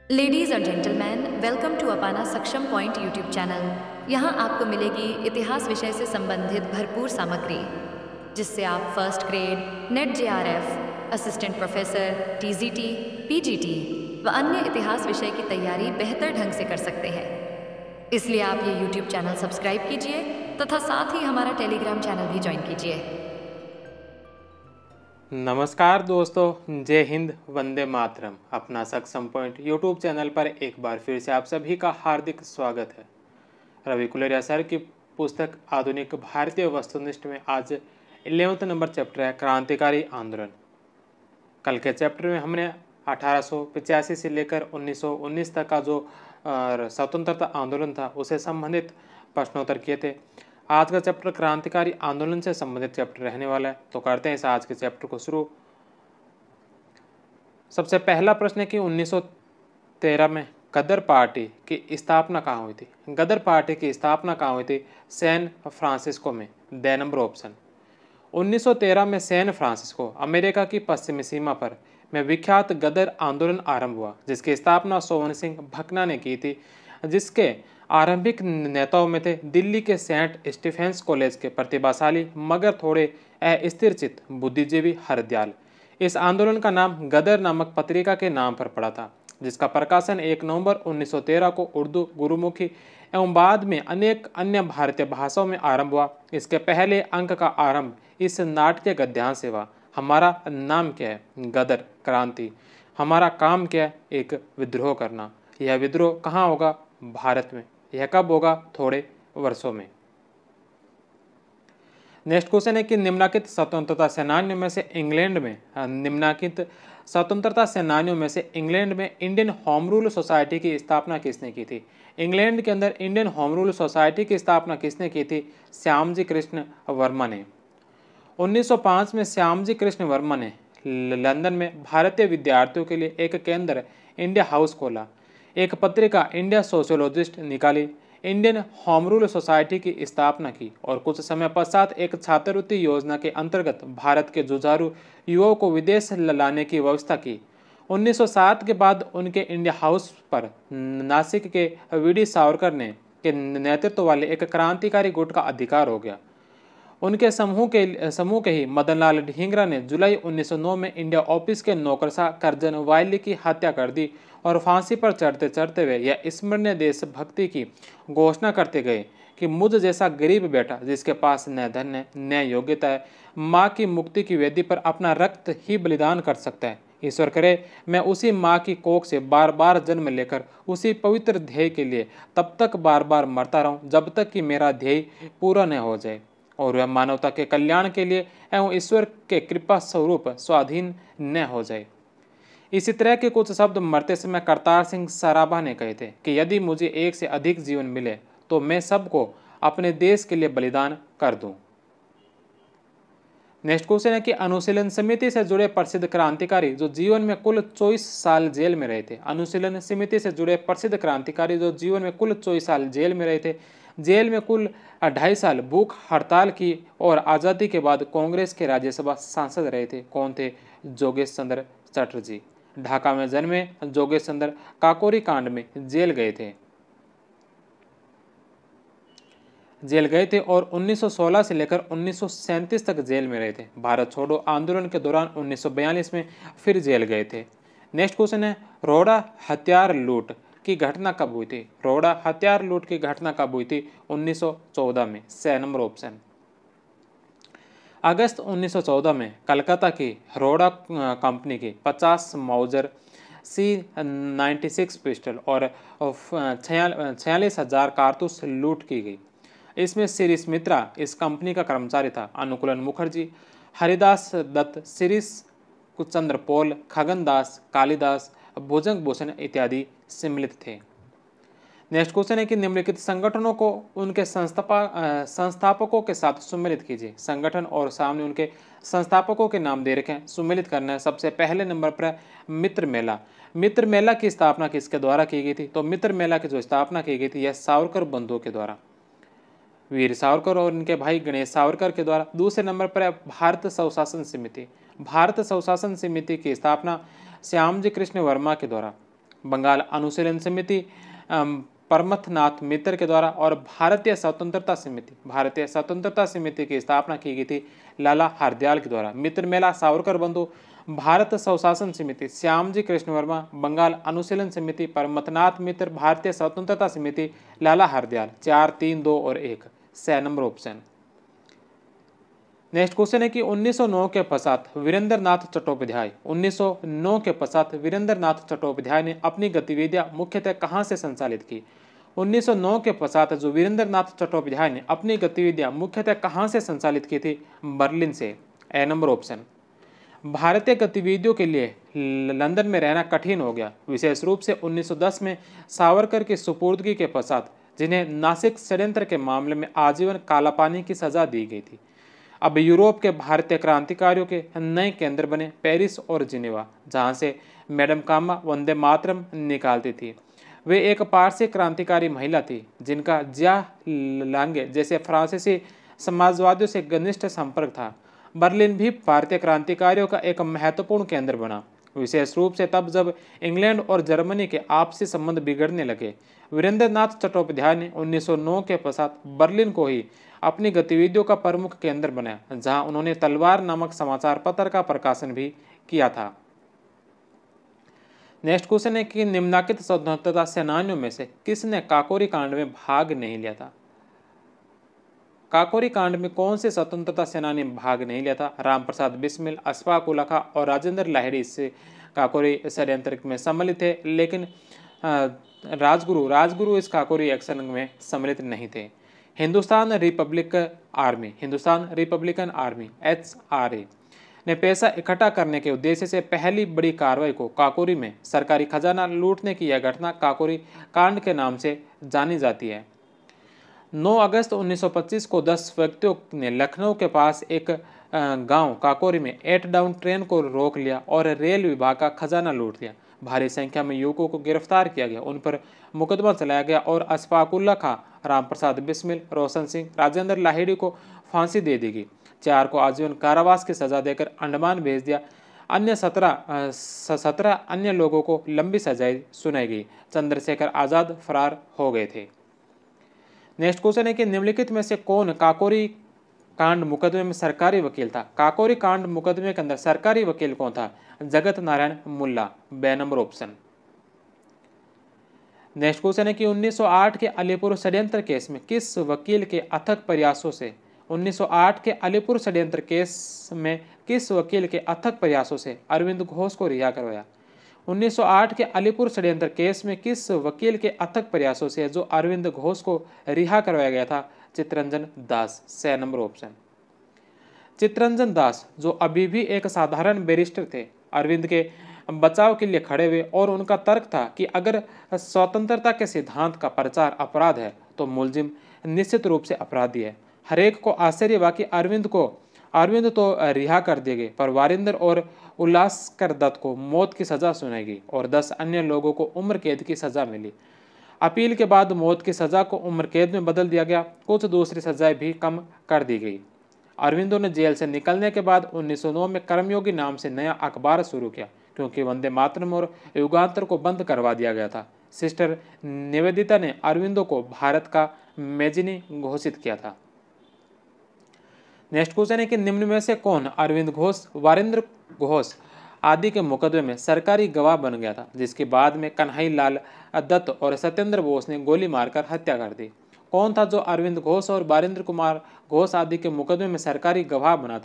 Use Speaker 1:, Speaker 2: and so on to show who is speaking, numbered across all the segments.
Speaker 1: Ladies और gentleman, welcome to अपाना सक्षम point YouTube channel. यहाँ आपको मिलेगी इतिहास विषय से संबंधित भरपूर सामग्री, जिससे आप first grade, net JRF, assistant professor, TGT, PGT व अन्य इतिहास विषय की तैयारी बेहतर ढंग से कर सकते हैं। इसलिए आप ये यूट्यूब चैनल सब्सक्राइब कीजिए तथा साथ ही हमारा टेलीग्राम चैनल भी ज्वाइन कीजिए।
Speaker 2: नमस्कार दोस्तों, जय हिंद, वंदे मातरम। अपना सक्षम पॉइंट यूट्यूब चैनल पर एक बार फिर से आप सभी का हार्दिक स्वागत है। रवि कुलरिया सर की पुस्तक आधुनिक भारतीय वस्तुनिष्ठ में आज 11वां नंबर चैप्टर है क्रांतिकारी आंदोलन। कल के चैप्टर में हमने 1885 से लेकर 1919 तक का जो स्वतंत्रता आंदोलन था उसे संबंधित प्रश्नोत्तर किए थे। आज का चैप्टर क्रांतिकारी आंदोलन से संबंधित चैप्टर रहने वाला है, तो करते हैं इस आज के चैप्टर को शुरू। सबसे पहला प्रश्न है कि 1913 में गदर पार्टी की स्थापना कहाँ हुई थी। गदर पार्टी की स्थापना कहाँ हुई थी? सैन फ्रांसिस्को में। The number option. 1913 में सैन फ्रांसिस्को, अमेरिका की पश्चिमी सीमा पर में विख्यात गदर आंदोलन आरंभ हुआ, जिसकी स्थापना सोवन सिंह भकना ने की थी। जिसके आरंभिक नेताओं में थे दिल्ली के सेंट स्टीफेंस कॉलेज के प्रतिभाशाली मगर थोड़े अस्थिरचित्त बुद्धिजीवी हरदयाल। इस आंदोलन का नाम गदर नामक पत्रिका के नाम पर पड़ा था, जिसका प्रकाशन 1 नवंबर 1913 को उर्दू, गुरुमुखी एवं बाद में अनेक अन्य भारतीय भाषाओं में आरंभ हुआ। इसके पहले अंक का आरंभ इस नाट्य गद्यांश से हुआ। हमारा नाम क्या है? गदर, क्रांति। हमारा काम क्या है? एक विद्रोह करना। यह विद्रोह कहाँ होगा? भारत में। यह कब होगा? थोड़े वर्षों में। नेक्स्ट क्वेश्चन है कि निम्नलिखित स्वतंत्रता सेनानियों में से इंग्लैंड में इंडियन होम रूल सोसाइटी की स्थापना किसने की थी? इंग्लैंड के अंदर इंडियन होम रूल सोसाइटी की स्थापना किसने की थी? श्यामजी कृष्ण वर्मा ने। 1905 में श्यामजी कृष्ण वर्मा ने लंदन में भारतीय विद्यार्थियों के लिए एक केंद्र इंडिया हाउस खोला, एक पत्रिका इंडिया सोशियोलॉजिस्ट निकाली, इंडियन होम रूल सोसाइटी की स्थापना की और कुछ समय पश्चात एक छात्रवृत्ति योजना के अंतर्गत भारत के जुझारू युवाओं को विदेश लाने की व्यवस्था की। 1907 के बाद उनके इंडिया हाउस पर नासिक के वीडी सावरकर ने के नेतृत्व वाले एक क्रांतिकारी गुट का अधिकार हो गया। उनके समूह के ही मदनलाल ढींगरा ने जुलाई 1909 में इंडिया ऑफिस के नौकरशाह कर्जन वायली की हत्या कर दी और फांसी पर चढ़ते चढ़ते हुए यह स्मरणीय देशभक्ति की घोषणा करते गए कि मुझ जैसा गरीब बेटा जिसके पास न धन है न योग्यता है, माँ की मुक्ति की वेदी पर अपना रक्त ही बलिदान कर सकता है। ईश्वर करे मैं उसी माँ की कोख से बार बार जन्म लेकर उसी पवित्र ध्येय के लिए तब तक बार बार मरता रहूं जब तक कि मेरा ध्येय पूरा न हो जाए और वह मानवता के कल्याण के लिए एवं ईश्वर के कृपा स्वरूप स्वाधीन न हो जाए। इसी तरह के कुछ शब्द मरते समय करतार सिंह सराभा ने कहे थे कि यदि मुझे एक से अधिक जीवन मिले तो मैं सबको अपने देश के लिए बलिदान कर दूं। नेक्स्ट क्वेश्चन है कि अनुशीलन समिति से जुड़े प्रसिद्ध क्रांतिकारी जो जीवन में कुल 24 साल जेल में रहे थे। अनुशीलन समिति से जुड़े प्रसिद्ध क्रांतिकारी जो जीवन में कुल 24 साल जेल में रहे थे। जेल में कुल 2.5 साल भूख हड़ताल की और आज़ादी के बाद कांग्रेस के राज्यसभा सांसद रहे थे। कौन थे? जोगेश चंद्र चटर्जी। ढाका में जन्मे जोगेश चंद्र काकोरी कांड में जेल गए थे और 1916 से लेकर 1937 तक जेल में रहे थे। भारत छोड़ो आंदोलन के दौरान 1942 में फिर जेल गए थे। नेक्स्ट क्वेश्चन है रोड़ा हथियार लूट की घटना कब हुई थी? रोड़ा हथियार लूट की घटना कब हुई थी? 1914 में। 6 नंबर ऑप्शन। अगस्त 1914 में कलकत्ता की रोड़ा कंपनी की 50 माउजर C96 पिस्टल और 46,000 कारतूस लूट की गई। इसमें शिरीष मित्रा इस कंपनी का कर्मचारी था। अनुकूलन मुखर्जी, हरिदास दत्त, शिरीष चंद्र पॉल, खगन दास, कालिदास, भुजंग भूषण इत्यादि सम्मिलित थे। नेक्स्ट क्वेश्चन है कि निम्नलिखित संगठनों को उनके संस्थापकों के साथ सुमेलित कीजिए। संगठन और सामने उनके संस्थापकों के नाम दे रखे हैं, सुमेलित करना है। सबसे पहले नंबर पर मित्र मेला। मित्र मेला की स्थापना किसके द्वारा की गई थी? तो मित्र मेला की जो स्थापना की गई थी यह सावरकर बंधुओं के द्वारा, वीर सावरकर और इनके भाई गणेश सावरकर के द्वारा। दूसरे नंबर पर है भारत स्वशासन समिति। भारत स्वशासन समिति की स्थापना श्यामजी कृष्ण वर्मा के द्वारा। बंगाल अनुशीलन समिति परमथनाथ मित्र के द्वारा, और भारतीय स्वतंत्रता समिति की स्थापना की गई थी लाला हरदयाल के द्वारा। मित्र मेला सावरकर बंधु, भारत स्वशासन समिति श्यामजी कृष्ण वर्मा, बंगाल अनुशीलन समिति परमथनाथ मित्र, भारतीय स्वतंत्रता समिति लाला हरदयाल। 4, 3, 2 और 1 6 नंबर ऑप्शन। नेक्स्ट क्वेश्चन है कि 1909 के पश्चात वीरेंद्र नाथ चट्टोपाध्याय 1909 के पश्चात वीरेंद्र नाथ चट्टोपाध्याय ने अपनी गतिविधियां मुख्यतः कहां से संचालित की? 1909 के पश्चात जो वीरेंद्र नाथ चट्टोपाध्याय ने अपनी गतिविधियां मुख्यतः कहां से संचालित की थी? बर्लिन से। ए नंबर ऑप्शन। भारतीय गतिविधियों के लिए लंदन में रहना कठिन हो गया, विशेष रूप से 1910 में सावरकर की सुपुर्दगी के पश्चात, जिन्हें नासिक षड्यंत्र के मामले में आजीवन कालापानी की सजा दी गई थी। अब यूरोप के भारतीय क्रांतिकारियों के नए केंद्र बने पेरिस और जिनेवा, जहां से मैडम कामा वंदे मातरम निकालती थी। वे एक पारसी क्रांतिकारी महिला थी जिनका जिया लांगे जैसे फ्रांसीसी समाजवादियों से घनिष्ठ संपर्क था। बर्लिन भी भारतीय क्रांतिकारियों का एक महत्वपूर्ण केंद्र बना, विशेष रूप से तब जब इंग्लैंड और जर्मनी के आपसी संबंध बिगड़ने लगे। वीरेंद्र नाथ चट्टोपाध्याय ने 1909 के पश्चात बर्लिन को ही अपनी गतिविधियों का प्रमुख केंद्र बनाया, जहां उन्होंने तलवार नामक समाचार पत्र का प्रकाशन भी किया था। नेक्स्ट क्वेश्चन है कि निम्नलिखित स्वतंत्रता सेनानियों में से किसने काकोरी कांड में भाग नहीं लिया था? काकोरी कांड में कौन से स्वतंत्रता सेनानी भाग नहीं लिया था? रामप्रसाद बिस्मिल, अशफाक उल्ला खां और राजेंद्र लाहिड़ी इससे काकोरी षड्यंत्र में सम्मिलित थे, लेकिन राजगुरु इस काकोरी एक्शन में सम्मिलित नहीं थे। हिंदुस्तान रिपब्लिकन आर्मी HRA ने पैसा इकट्ठा करने के उद्देश्य से पहली बड़ी कार्रवाई को काकोरी में सरकारी खजाना लूटने की यह घटना काकोरी कांड के नाम से जानी जाती है। 9 अगस्त 1925 को 10 व्यक्तियों ने लखनऊ के पास एक गांव काकोरी में 8 डाउन ट्रेन को रोक लिया और रेल विभाग का खजाना लूट लिया। भारी संख्या में युवकों को गिरफ्तार किया गया, उन पर मुकदमा चलाया गया और अशफाक उल्ला खां, रामप्रसाद बिस्मिल, रोशन सिंह, राजेंद्र लाहिड़ी को फांसी दे दी गई। 4 को आजीवन कारावास की सजा देकर अंडमान भेज दिया। अन्य 17 अन्य लोगों को लंबी सजाएं सुनाई गई। चंद्रशेखर आजाद फरार हो गए थे। नेक्स्ट क्वेश्चन है कि निम्नलिखित में से कौन काकोरी कांड मुकदमे में सरकारी वकील था? काकोरी कांड मुकदमे के अंदर सरकारी वकील कौन था? जगत नारायण मुल्ला। बे नंबर ऑप्शन। नेक्स्ट क्वेश्चन है कि 1908 के अलीपुर षड्यंत्र केस में किस वकील के अथक प्रयासों से 1908 के अलीपुर षड्यंत्र केस में किस वकील के अथक प्रयासों से अरविंद घोष को रिहा करवाया? 1908 के अलीपुर षड्यंत्र केस में किस वकील के अथक प्रयासों से जो अरविंद घोष को रिहा करवाया गया था? चित्तरंजन दास। 6 number option. चित्तरंजन दास जो अभी भी एक साधारण बैरिस्टर थे, अरविंद के बचाव के लिए खड़े हुए और उनका तर्क था कि अगर स्वतंत्रता के सिद्धांत का प्रचार अपराध है तो मुलजिम निश्चित रूप से अपराधी है। हरेक को आश्चर्य हुआ कि अरविंद तो रिहा कर दिए गए, पर वारिंदर और उल्लासकर दत्त को मौत की सजा सुनाई गई और 10 अन्य लोगों को उम्र कैद की सजा मिली। अपील के बाद मौत की सजा को उम्र कैद में बदल दिया गया। कुछ दूसरी सजाएं भी कम कर दी गई। अरविंदो ने जेल से निकलने के बाद 1909 में कर्मयोगी नाम से नया अखबार शुरू किया, क्योंकि वंदे मातरम और युगांतर को बंद करवा दिया गया था। सिस्टर निवेदिता ने अरविंदो को भारत का मैजिनी घोषित किया था। नेक्स्ट क्वेश्चन है कि निम्न में से कौन अरविंद घोष, वारिंद्र घोष आदि के मुकदमे में सरकारी गवाह बन गया था, जिसके बाद में कन्हई लाल दत्त और सत्येंद्र बोस ने गोली मारकर हत्या कर दी? कौन था जो अरविंद घोष और बारिंद्र कुमार घोष आदि के मुकदमे में सरकारी गवाह बना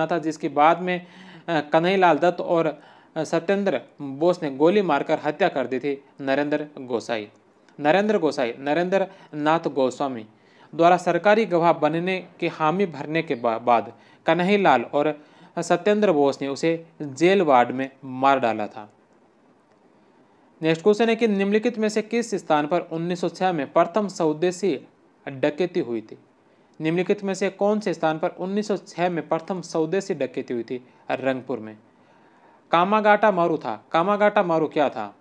Speaker 2: था, जिसके बाद में कन्हई लाल दत्त और सत्येंद्र बोस ने गोली मारकर हत्या कर दी थी? नरेंद्र नाथ गोस्वामी द्वारा सरकारी गवाह बनने के हामी भरने के बाद कन्हई लाल और सत्येंद्र बोस ने उसे जेल वार्ड में मार डाला था। नेक्स्ट क्वेश्चन है कि निम्नलिखित में से किस स्थान पर 1906 में प्रथम स्वदेशी डकैती हुई थी? निम्नलिखित में से कौन से स्थान पर 1906 में प्रथम स्वदेशी डकैती हुई थी? रंगपुर में। कामागाटा मारू था। कामागाटा मारू क्या था?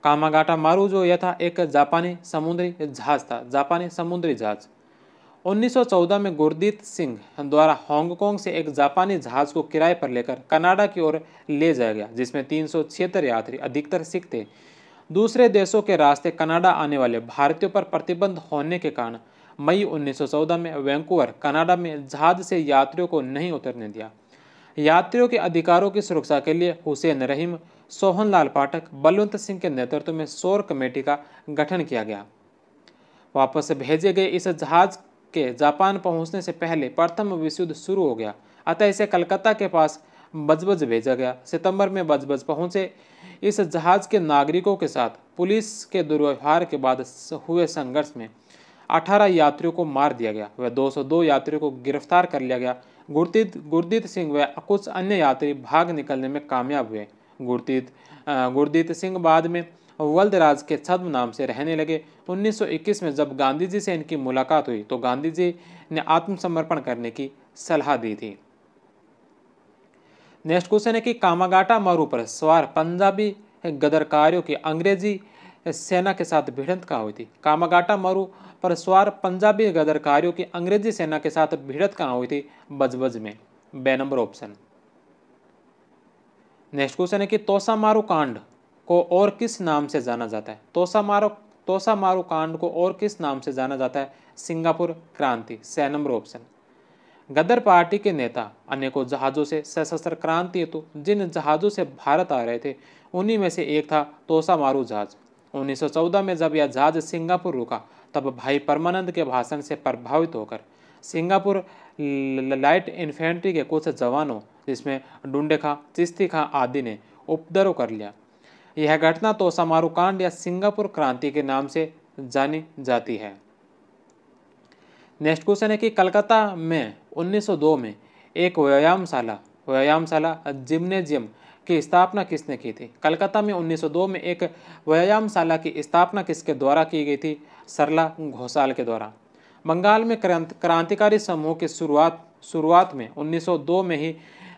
Speaker 2: कामागाटा मारू जो यह था एक जापानी समुद्री जहाज था, जापानी समुद्री जहाज। 1914 में गुरदीत सिंह द्वारा हांगकांग से एक जापानी जहाज को किराए पर लेकर कनाडा की ओर ले जाया गया, जिसमें 376 यात्री, अधिकतर सिख थे। दूसरे देशों के रास्ते कनाडा आने वाले भारतीयों पर प्रतिबंध होने के कारण मई 1914 में वैंकूवर, कनाडा में जहाज से यात्रियों को नहीं उतरने दिया। यात्रियों के अधिकारों की सुरक्षा के लिए हुसैन रहीम, सोहनलाल पाठक, बलवंत सिंह के नेतृत्व में शोर कमेटी का गठन किया गया। वापस भेजे गए इस जहाज के जापान पहुंचने से पहले प्रथम विश्व युद्ध शुरू हो गया, अतः इसे कलकत्ता के पास बजबज भेजा गया। सितंबर में बजबज पहुंचे इस जहाज के नागरिकों के साथ पुलिस के दुर्व्यवहार के बाद हुए संघर्ष में 18 यात्रियों को मार दिया गया व 202 यात्रियों को गिरफ्तार कर लिया गया। गुरदीत सिंह व कुछ अन्य यात्री भाग निकलने में कामयाब हुए। गुरदीत सिंह बाद में वल्दराज के छद्म नाम से रहने लगे। 1921 में जब गांधी जी से इनकी मुलाकात हुई तो गांधी जी ने आत्मसमर्पण करने की सलाह दी थी। नेक्स्ट क्वेश्चन है कि कामागाटा मारू पर सवार पंजाबी गदरकारियों की अंग्रेजी सेना के साथ भिड़ंत कहाँ हुई थी? कामागाटा मारू पर सवार पंजाबी गदरकारियों की अंग्रेजी सेना के साथ भिड़ंत कहाँ हुई थी? बजबज में, बे नंबर ऑप्शन। नेक्स्ट क्वेश्चन है कि तोसामारू कांड को और किस नाम से जाना जाता है? तोसामारू कांड को और किस नाम से जाना जाता है? सिंगापुर क्रांति, 6 नंबर ऑप्शन। गदर पार्टी के नेता अनेकों जहाज़ों से सशस्त्र क्रांति हेतु जिन जहाज़ों से भारत आ रहे थे उन्हीं में से एक था तोसामारू जहाज। 1914 में जब यह जहाज सिंगापुर रुका तब भाई परमानंद के भाषण से प्रभावित होकर सिंगापुर लाइट इन्फेंट्री के कुछ जवानों, जिसमें डुंडे खां, चिश्ती खां आदि ने उपद्रव कर लिया। यह घटना तोसामारू कांड या सिंगापुर क्रांति के नाम से जानी जाती है। नेक्स्ट क्वेश्चन है कि कलकत्ता में 1902 में एक व्यायामशाला जिम्नेजियम की स्थापना किसने की थी? कलकत्ता में 1902 में एक व्यायामशाला की स्थापना किसके द्वारा की गई थी? सरला घोषाल के द्वारा। बंगाल में क्रांतिकारी समूह की शुरुआत में 1902 में ही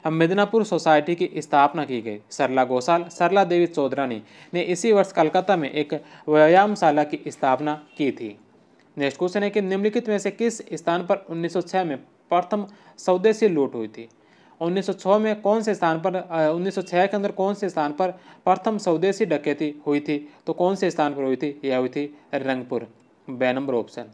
Speaker 2: मिदनापुर सोसाइटी की स्थापना की गई। सरला घोषाल, सरला देवी चौधरानी ने इसी वर्ष कलकत्ता में एक व्यायामशाला की स्थापना की थी। नेक्स्ट क्वेश्चन है कि निम्नलिखित में से किस स्थान पर 1906 में प्रथम स्वदेशी लूट हुई थी? 1906 में कौन से स्थान पर 1906 के अंदर कौन से स्थान पर प्रथम स्वदेशी डकैती हुई थी? तो कौन से स्थान पर हुई थी? यह हुई थी रंगपुर, बे नंबर ऑप्शन।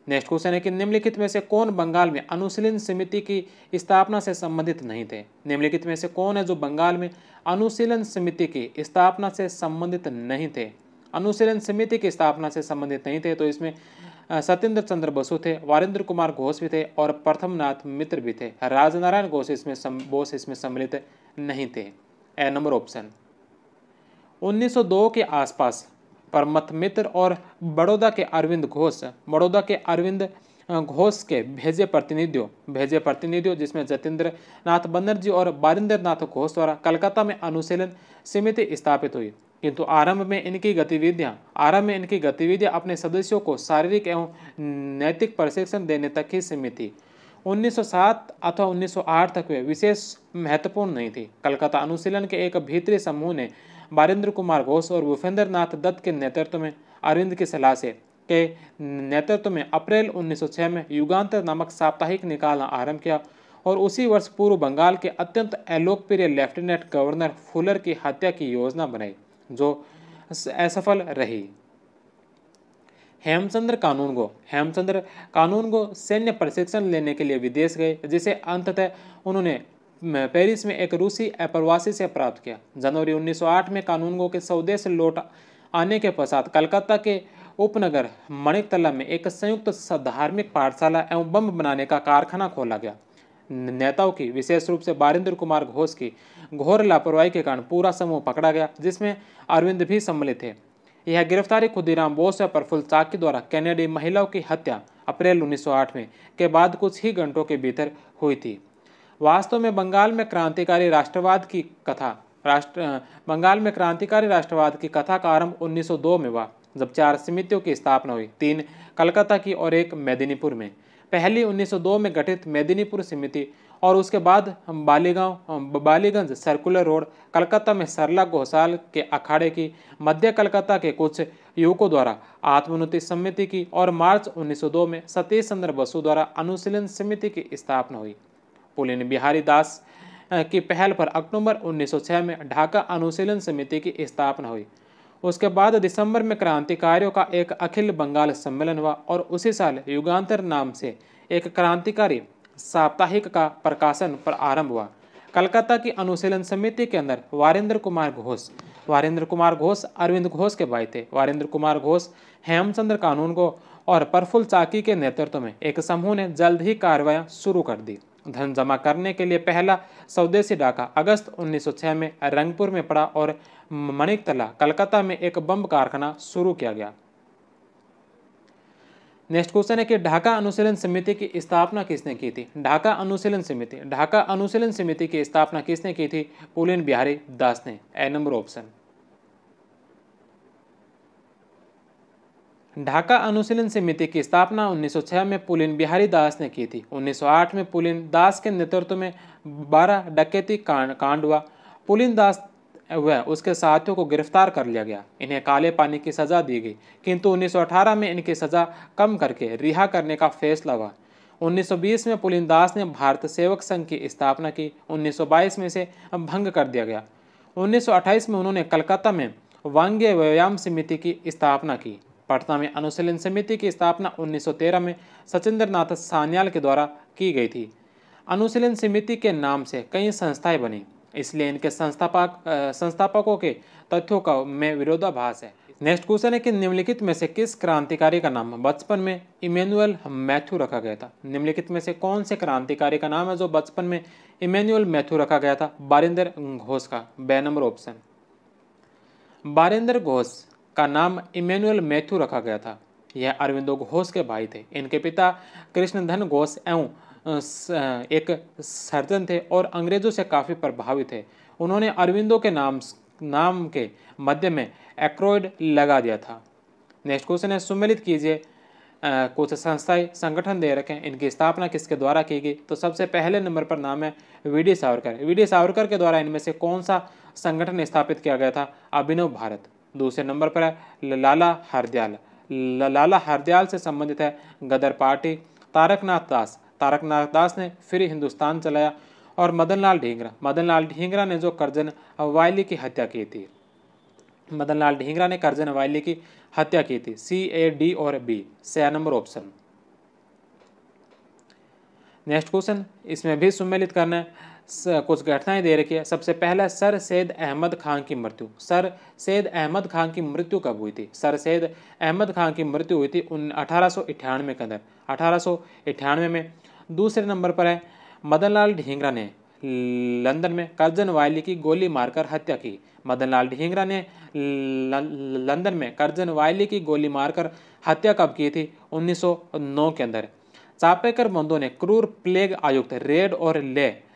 Speaker 2: नेक्स्ट क्वेश्चन है कि निम्नलिखित में से कौन बंगाल में अनुशीलन समिति की स्थापना से संबंधित नहीं थे? निम्नलिखित में से कौन है जो बंगाल में अनुशीलन समिति की स्थापना से संबंधित नहीं थे? अनुशीलन समिति की स्थापना से संबंधित नहीं थे तो इसमें सत्येंद्र चंद्र बसु थे, वारेंद्र कुमार घोष भी थे और प्रथमनाथ मित्र भी थे। राजनारायण बोस इसमें सम्मिलित नहीं थे, ए नंबर ऑप्शन। 1902 के आसपास परमथ मित्र और बड़ौदा के अरविंद घोष के भेजे प्रतिनिधियों जिसमें जतेंद्र नाथ बनर्जी और बारिंदर नाथ घोष द्वारा कलकत्ता में अनुशीलन समिति स्थापित हुई, किंतु आरंभ में इनकी गतिविधियां अपने सदस्यों को शारीरिक एवं नैतिक प्रशिक्षण देने तक ही सीमित थी। 1907 अथवा 1908 तक वे विशेष महत्वपूर्ण नहीं थी। कलकत्ता अनुशीलन के एक भीतरी समूह ने बारिंद्र कुमार घोष और भूपेंद्र नाथ दत्त के नेतृत्व में अरविंद की सलाह से के नेतृत्व में अप्रैल 1906 में युगांतर नामक साप्ताहिक निकालना आरंभ किया और उसी वर्ष पूर्व बंगाल के अत्यंत अलोकप्रिय लेफ्टिनेंट गवर्नर फुलर की हत्या की योजना बनाई, जो असफल रही। हेमचंद्र कानूनगो सैन्य प्रशिक्षण लेने के लिए विदेश गए, जिसे अंततः उन्होंने पेरिस में एक रूसी अप्रवासी से प्राप्त किया। जनवरी 1908 में कानूनगो के स्वदेश लौट आने के पश्चात कलकत्ता के उपनगर मणिकतला में एक संयुक्त धार्मिक पाठशाला एवं बम बनाने का कारखाना खोला गया। नेताओं की, विशेष रूप से बारिंद्र कुमार घोष की घोर लापरवाही के कारण पूरा समूह पकड़ा गया, जिसमें अरविंद भी सम्मिलित थे। यह गिरफ्तारी खुदीराम बोस व प्रफुल्ल चाकी द्वारा कैनेडी महिलाओं की हत्या अप्रैल 1908 में के बाद कुछ ही घंटों के भीतर हुई थी। वास्तव में बंगाल में क्रांतिकारी राष्ट्रवाद की कथा का आरंभ 1902 में हुआ, जब 4 समितियों की स्थापना हुई, 3 कलकत्ता की और 1 मेदिनीपुर में। पहली 1902 में गठित मेदिनीपुर समिति और उसके बाद बालीगंज सर्कुलर रोड कलकत्ता में सरला घोषाल के अखाड़े की, मध्य कलकत्ता के कुछ युवकों द्वारा आत्मोन्नति समिति की और मार्च 1902 में सतीश चंद्र बसु द्वारा अनुशीलन समिति की स्थापना हुई। पुलिन बिहारी दास की पहल पर अक्टूबर 1906 में ढाका अनुशीलन समिति की स्थापना हुई। उसके बाद दिसंबर में क्रांतिकारियों का एक अखिल बंगाल सम्मेलन हुआ और उसी साल युगांतर नाम से एक क्रांतिकारी साप्ताहिक का प्रकाशन पर आरंभ हुआ। कलकत्ता की अनुशीलन समिति के अंदर वारेंद्र कुमार घोष अरविंद घोष के भाई थे। वारेंद्र कुमार घोष, हेमचंद्र कानूनगो और प्रफुल्ल चाकी के नेतृत्व में एक समूह ने जल्द ही कार्रवाई शुरू कर दी। धन जमा करने के लिए पहला स्वदेशी डाका अगस्त 1906 में रंगपुर में पड़ा और मणिकतला कलकत्ता में एक बम कारखाना शुरू किया गया। नेक्स्ट क्वेश्चन है कि ढाका अनुशीलन समिति की स्थापना किसने की थी? ढाका अनुशीलन समिति की स्थापना किसने की थी? पुलिन बिहारी दास ने। ए नंबर ऑप्शन। ढाका अनुशीलन समिति की स्थापना 1906 में पुलिन बिहारी दास ने की थी। 1908 में पुलिन दास के नेतृत्व में 12 डकैती कांड हुआ। पुलिन दास व उसके साथियों को गिरफ्तार कर लिया गया। इन्हें काले पानी की सजा दी गई, किंतु 1918 में इनकी सजा कम करके रिहा करने का फैसला हुआ। 1920 में पुलिन दास ने भारत सेवक संघ की स्थापना की। 1922 में इसे भंग कर दिया गया। 1928 में उन्होंने कलकत्ता में वांग्य व्यायाम समिति की स्थापना की। पटना में अनुशीलन समिति की स्थापना 1913 में सचिंद्र नाथ सान्याल के द्वारा की गई थी। अनुशीलन समिति के नाम से कई संस्थाएं बनी, इसलिए इनके संस्थापकों के तथ्यों का में विरोधाभास है। नेक्स्ट क्वेश्चन है कि निम्नलिखित में से किस क्रांतिकारी का नाम बचपन में इमैनुअल मैथ्यू रखा गया था? निम्नलिखित में से कौन से क्रांतिकारी का नाम है जो बचपन में इमैनुअल मैथ्यू रखा गया था? बारिंदर घोष का। बे नंबर ऑप्शन। बारिंदर घोष का नाम इमैनुअल मैथ्यू रखा गया था। यह अरविंदो घोष के भाई थे। इनके पिता कृष्णधन घोष एवं एक सर्जन थे और अंग्रेजों से काफ़ी प्रभावित थे। उन्होंने अरविंदो के नाम के मध्य में एक्रोइड लगा दिया था। नेक्स्ट क्वेश्चन है, सुमेलित कीजिए कुछ संस्थाएं संगठन दे रखे हैं, इनकी स्थापना किसके द्वारा की गई? तो सबसे पहले नंबर पर नाम है वी.डी. सावरकर। वी.डी. सावरकर के द्वारा इनमें से कौन सा संगठन स्थापित किया गया था? अभिनव भारत। दूसरे नंबर पर है लाला हरदयाल। लाला हरदयाल से संबंधित है गदर पार्टी। तारकनाथ दास ने फिर हिंदुस्तान चलाया। और मदन लाल ढींगरा ने जो करजन वायली की हत्या की थी। मदन लाल ढींगरा ने करजन वायली की हत्या की थी। C-A-D और B। 6 number option. Next question, इसमें भी सुमेलित करना है। कुछ घटनाएं दे रखी है। सबसे पहला सर सैयद अहमद खान की मृत्यु। सर सैयद अहमद खान की मृत्यु कब हुई थी? सर सैयद अहमद खान की मृत्यु हुई थी 1898 के अंदर, 1898 में। दूसरे नंबर पर है मदन लाल ढींगरा ने लंदन में करजन वायली की गोली मारकर हत्या की। मदन लाल ढींगरा ने लंदन में करजन वायली की गोली मारकर हत्या कब की थी? 1909 के अंदर। चापेकर बंधु ने क्रूर प्लेग आयुक्त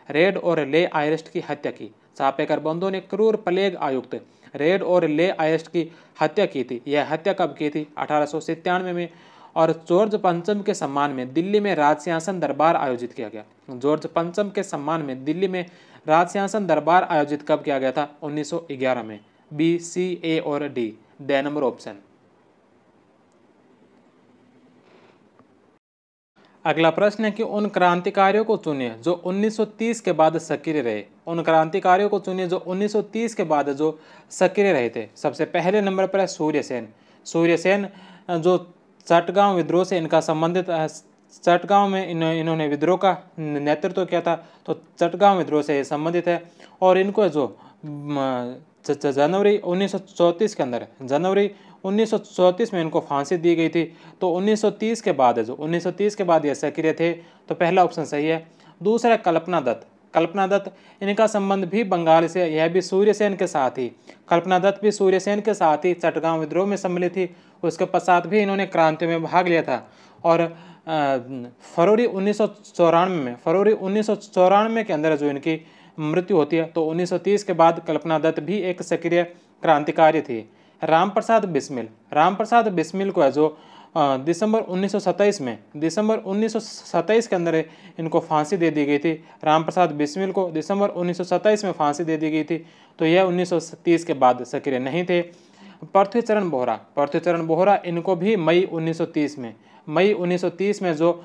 Speaker 2: रेड और ले आयरेस्ट की हत्या की। चापेकर बंधु ने क्रूर प्लेग आयुक्त रेड और ले आयरेस्ट की हत्या की थी। यह हत्या कब की थी? 1897 में। और जॉर्ज पंचम के सम्मान में दिल्ली में राजसिंहासन दरबार आयोजित किया गया। जॉर्ज पंचम के सम्मान में दिल्ली में राजसिंहासन दरबार आयोजित कब किया गया था? 1911 में। B, C, A और D। The number option. अगला प्रश्न है कि उन क्रांतिकारियों को चुनिए जो 1930 के बाद सक्रिय रहे। उन क्रांतिकारियों को चुनिए जो 1930 के बाद जो सक्रिय रहे थे। सबसे पहले नंबर पर है सूर्यसेन जो चटगांव विद्रोह से इनका संबंधित। चटगांव में इन्होंने विद्रोह का नेतृत्व किया था, तो चटगांव विद्रोह से संबंधित है। और इनको जो जनवरी 1934 के अंदर, जनवरी 1934 में इनको फांसी दी गई थी। तो 1930 के बाद जो 1930 के बाद ये सक्रिय थे, तो पहला ऑप्शन सही है। दूसरा कल्पना दत्त इनका संबंध भी बंगाल से, यह भी सूर्यसेन के साथ ही, कल्पना दत्त भी सूर्यसेन के साथ ही चटगांव विद्रोह में सम्मिलित थी। उसके पश्चात भी इन्होंने क्रांति में भाग लिया था। और फरवरी 1994 के अंदर जो इनकी मृत्यु होती है, तो 1930 के बाद कल्पना दत्त भी एक सक्रिय क्रांतिकारी थी। रामप्रसाद बिस्मिल को जो दिसंबर 1927 के अंदर इनको फांसी दे दी गई थी। रामप्रसाद बिस्मिल को दिसंबर 1927 में फांसी दे दी गई थी, तो यह 1930 के बाद सक्रिय नहीं थे। पृथ्वीचरण बोहरा इनको भी मई 1930 में जो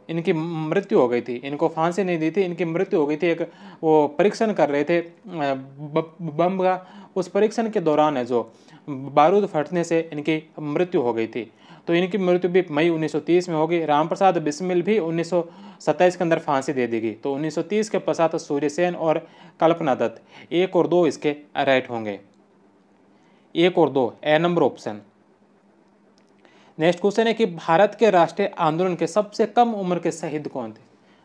Speaker 2: इनकी मृत्यु हो गई थी, इनको फांसी नहीं दी थी, इनकी मृत्यु हो गई थी। एक वो परीक्षण कर रहे थे बम का, उस परीक्षण के दौरान है जो बारूद फटने से इनकी मृत्यु हो गई थी, तो इनकी मृत्यु भी मई 1930 में होगी। रामप्रसाद बिस्मिल भी 1927 के अंदर फांसी दे दी गई। तो 1930 के पश्चात सूर्यसेन और कल्पना दत्त 1 और 2 इसके राइट होंगे। 1 और 2 ए नंबर ऑप्शन। नेक्स्ट क्वेश्चन है कि भारत के राष्ट्रीय आंदोलन के सबसे कम उम्र के शहीद कौन थे?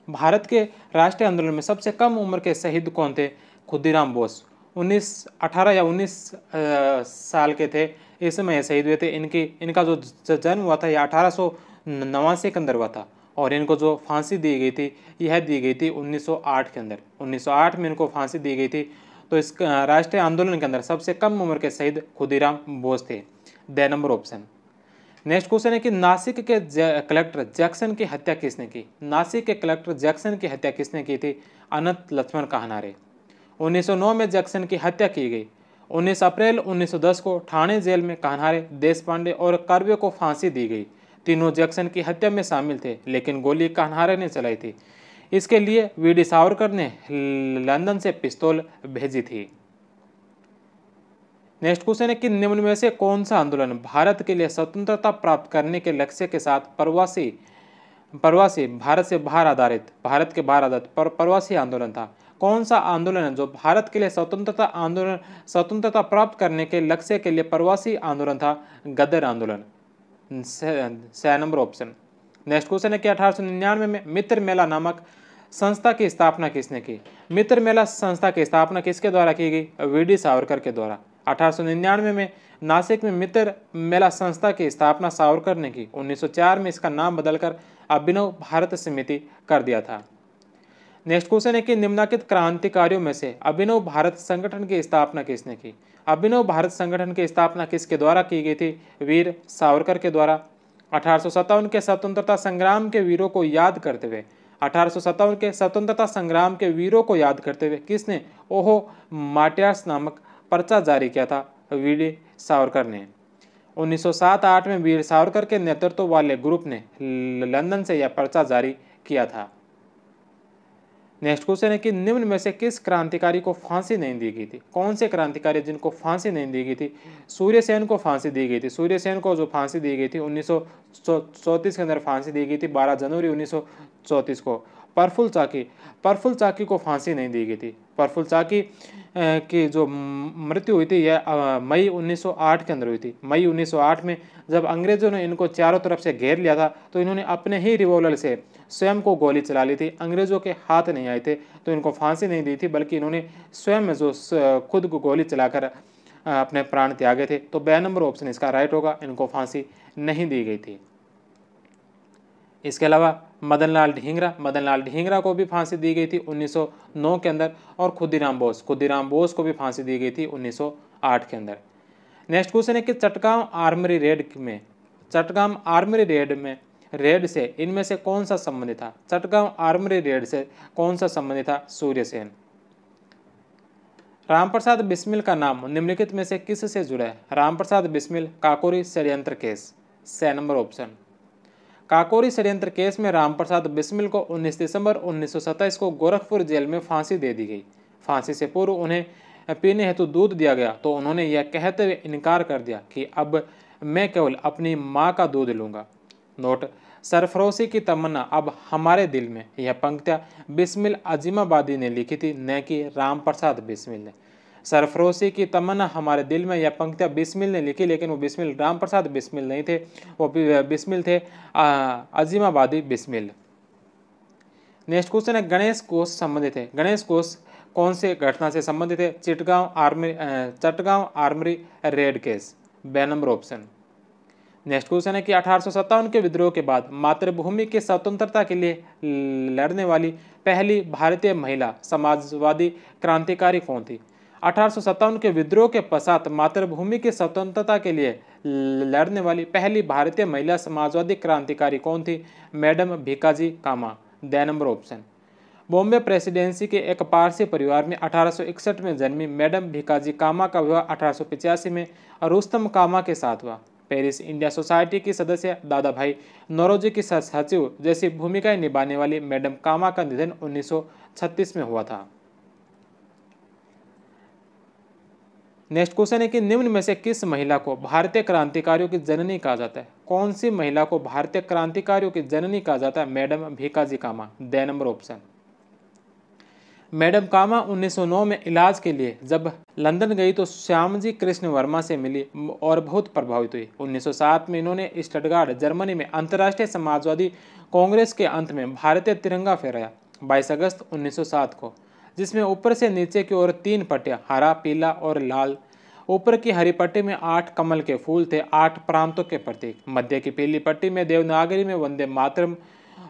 Speaker 2: भारत के राष्ट्रीय आंदोलन में सबसे कम उम्र के शहीद कौन थे? खुदीराम बोस 18 या 19 साल के थे इस समय ये शहीद हुए थे। इनका जो जन्म हुआ था यह 1889 के अंदर हुआ था, और इनको जो फांसी दी गई थी यह दी गई थी 1908 के अंदर। 1908 में इनको फांसी दी गई थी। तो इस राष्ट्रीय आंदोलन के अंदर सबसे कम उम्र के शहीद खुदीराम बोस थे। The number option. Next question है कि नासिक के कलेक्टर जैक्सन की हत्या किसने की? नासिक के कलेक्टर जैक्सन की हत्या किसने की थी? अनंत लक्ष्मण कहनारे। 1909 में जैक्सन की हत्या की गई। 19 अप्रैल 1910 को ठाणे जेल में कहनारे, देशपांडे और कर्वे को फांसी दी गई। तीनों जैक्सन की हत्या में शामिल थे, लेकिन गोली कहनारे ने चलाई थी। इसके लिए वीडी सावरकर ने लंदन से पिस्तौल भेजी थी। नेक्स्ट क्वेश्चन है कि निम्न में से कौन सा आंदोलन भारत के लिए स्वतंत्रता प्राप्त करने के लक्ष्य के साथ प्रवासी भारत के बाहर आधारित प्रवासी आंदोलन था? कौन सा आंदोलन है जो भारत के लिए स्वतंत्रता प्राप्त करने के लक्ष्य के लिए प्रवासी आंदोलन था? गदर आंदोलन। 6 नंबर ऑप्शन। नेक्स्ट क्वेश्चन है कि 1899 में मित्र मेला नामक संस्था की स्थापना किसने की? मित्र मेला संस्था की स्थापना किसके द्वारा की गई? वीडी सावरकर के द्वारा। 1899 में नासिक में मित्र मेला संस्था की स्थापना सावरकर ने की। 1904 में इसका नाम बदलकर अभिनव भारत समिति कर दिया था। नेक्स्ट क्वेश्चन है कि निम्नलिखित क्रांतिकारियों में से अभिनव भारत संगठन की स्थापना किसने की? अभिनव भारत संगठन की स्थापना किसके द्वारा की गई थी? वीर सावरकर के द्वारा। 1857 के स्वतंत्रता संग्राम के वीरों को याद करते हुए 1857 के स्वतंत्रता संग्राम के वीरों को याद करते हुए किसने ओहो मार्टियर्स नामक पर्चा जारी किया था? वीर सावरकर ने। 1907-8 में वीर सावरकर के नेतृत्व वाले ग्रुप ने लंदन से यह पर्चा जारी किया था। नेक्स्ट क्वेश्चन है कि निम्न में से किस क्रांतिकारी को फांसी नहीं दी गई थी? कौन से क्रांतिकारी जिनको फांसी नहीं दी गई थी? सूर्यसेन को फांसी दी गई थी। सूर्यसेन को जो फांसी दी गई थी 1934 के अंदर फांसी दी गई थी, 12 जनवरी 1934 को। प्रफुल्ल चाकी को फांसी नहीं दी गई थी। प्रफुल्ल चाकी की जो मृत्यु हुई थी यह मई 1908 के अंदर हुई थी। मई 1908 में जब अंग्रेजों ने इनको चारों तरफ से घेर लिया था तो इन्होंने अपने ही रिवॉल्वर से स्वयं को गोली चला ली थी। अंग्रेजों के हाथ नहीं आए थे तो इनको फांसी नहीं दी थी, बल्कि इन्होंने स्वयं में जो खुद को गोली चलाकर अपने प्राण त्यागे थे। तो 2 नंबर ऑप्शन इसका राइट होगा, इनको फांसी नहीं दी गई थी। इसके अलावा मदन लाल ढींगरा को भी फांसी दी गई थी 1909 के अंदर, और खुदीराम बोस को भी फांसी दी गई थी 1908 के अंदर। नेक्स्ट क्वेश्चन है कि चटगांव आर्मरी रेड से इनमें से कौन सा संबंधित था? चटगांव आर्मरी रेड से कौन सा संबंधित था? सूर्यसेन। रामप्रसाद बिस्मिल का नाम निम्नलिखित में से किस से जुड़ा है? रामप्रसाद बिस्मिल काकोरी षड्यंत्र केस। 6 number option. काकोरी षड्यंत्र केस में रामप्रसाद बिस्मिल को 19 दिसंबर 1927 को गोरखपुर जेल में फांसी दे दी गई। फांसी से पूर्व उन्हें पीने हेतु दूध दिया गया तो उन्होंने यह कहते हुए इनकार कर दिया कि अब मैं केवल अपनी माँ का दूध लूँगा। नोट: सरफरोशी की तमन्ना अब हमारे दिल में। यह पंक्तियाँ बिस्मिल अजीमाबादी ने लिखी थी, न कि रामप्रसाद बिस्मिल ने। सरफरोशी की तमन्ना हमारे दिल में, यह पंक्तियाँ बिस्मिल ने लिखी, लेकिन वो बिस्मिल रामप्रसाद बिस्मिल नहीं थे, वो बिस्मिल थे अजीमाबादी बिस्मिल। नेक्स्ट क्वेश्चन है गणेश कोष संबंधित है। गणेश कोष कौन से घटना से संबंधित है? Chittagong armoury raid case. 2 number option. Next question है कि 1857 के विद्रोह के बाद मातृभूमि की स्वतंत्रता के लिए लड़ने वाली पहली भारतीय महिला समाजवादी क्रांतिकारी कौन थी? 1857 के विद्रोह के पश्चात मातृभूमि की स्वतंत्रता के लिए लड़ने वाली पहली भारतीय महिला समाजवादी क्रांतिकारी कौन थी? Madam Bhikaji Cama. D number option. Bombay presidency के एक पारसी परिवार में 1861 में जन्मी मैडम भीकाजी कामा का विवाह 1885 में रुस्तम कामा के साथ हुआ। पेरिस इंडिया सोसाइटी की सदस्य, दादा भाई नौरोजी की सचिव जैसी भूमिकाएं निभाने वाली मैडम कामा का निधन 1936 में हुआ था। नेक्स्ट क्वेश्चन है कि निम्न में से किस महिला को भारतीय क्रांतिकारियों की जननी कहा जाता है? कौन सी महिला को भारतीय क्रांतिकारियों की जननी कहा जाता है? Madam Bhikaji Cama. D number option. Madam Cama 1909 में इलाज के लिए जब लंदन गई तो श्यामजी कृष्ण वर्मा से मिली और बहुत प्रभावित हुई। 1907 में इन्होंने स्टटगार्ड जर्मनी में अंतर्राष्ट्रीय समाजवादी कांग्रेस के अंत में भारतीय तिरंगा फहराया 22 अगस्त 1907 को, जिसमें ऊपर से नीचे की ओर 3 पट्टियां हरा, पीला और लाल। ऊपर की हरी पट्टी में 8 कमल के फूल थे, 8 प्रांतों के प्रतीक। मध्य की पीली पट्टी में देवनागरी में वंदे मातरम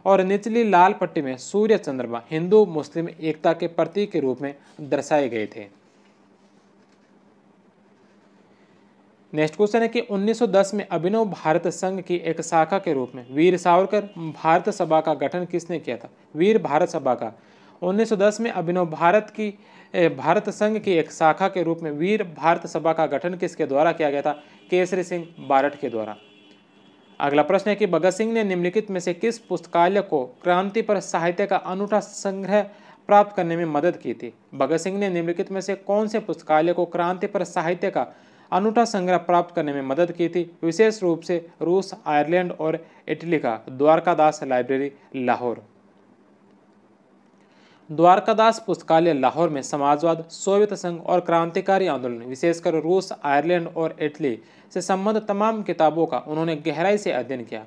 Speaker 2: और निचली लाल पट्टी में सूर्य चंद्रमा हिंदू मुस्लिम एकता के प्रतीक के रूप में दर्शाए गए थे। नेक्स्ट क्वेश्चन है कि 1910 में अभिनव भारत संघ की एक शाखा के रूप में वीर सावरकर भारत सभा का गठन किसने किया था? वीर भारत सभा का 1910 में अभिनव भारत संघ की एक शाखा के रूप में वीर भारत सभा का गठन किसके द्वारा किया गया था? केसरी सिंह बारट के द्वारा। अगला प्रश्न है कि भगत सिंह ने निम्नलिखित में से किस पुस्तकालय को क्रांति पर साहित्य का अनूठा संग्रह प्राप्त करने में मदद की थी? भगत सिंह ने निम्नलिखित में से कौन से पुस्तकालय को क्रांति पर साहित्य का अनूठा संग्रह प्राप्त करने में मदद की थी? विशेष रूप से रूस, आयरलैंड और इटली का द्वारकादास लाइब्रेरी, लाहौर। द्वारकादास पुस्तकालय लाहौर में समाजवाद, सोवियत संघ और क्रांतिकारी आंदोलन, विशेषकर रूस, आयरलैंड और इटली से संबंधित तमाम किताबों का उन्होंने गहराई से अध्ययन किया।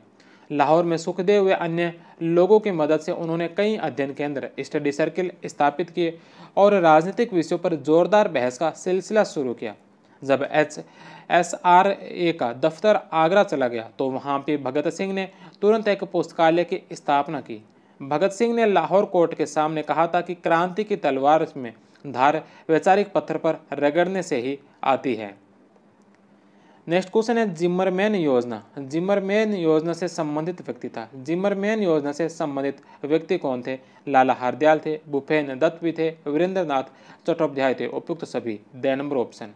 Speaker 2: लाहौर में सुखदेव व अन्य लोगों की मदद से उन्होंने कई अध्ययन केंद्र, स्टडी सर्किल स्थापित किए और राजनीतिक विषयों पर जोरदार बहस का सिलसिला शुरू किया। जब HSRA का दफ्तर आगरा चला गया तो वहाँ पे भगत सिंह ने तुरंत एक पुस्तकालय की स्थापना की। भगत सिंह ने लाहौर कोर्ट के सामने कहा था कि क्रांति की तलवार में धार वैचारिक पत्थर पर रगड़ने से ही आती है। नेक्स्ट क्वेश्चन है जिमरमैन योजना। जिमरमैन योजना से संबंधित व्यक्ति था। जिमरमैन योजना से संबंधित व्यक्ति कौन थे? लाला हरदयाल थे, भूपेन दत्त भी थे, वीरेंद्र नाथ चट्टोपाध्याय थे, उपयुक्त सभी। The number option.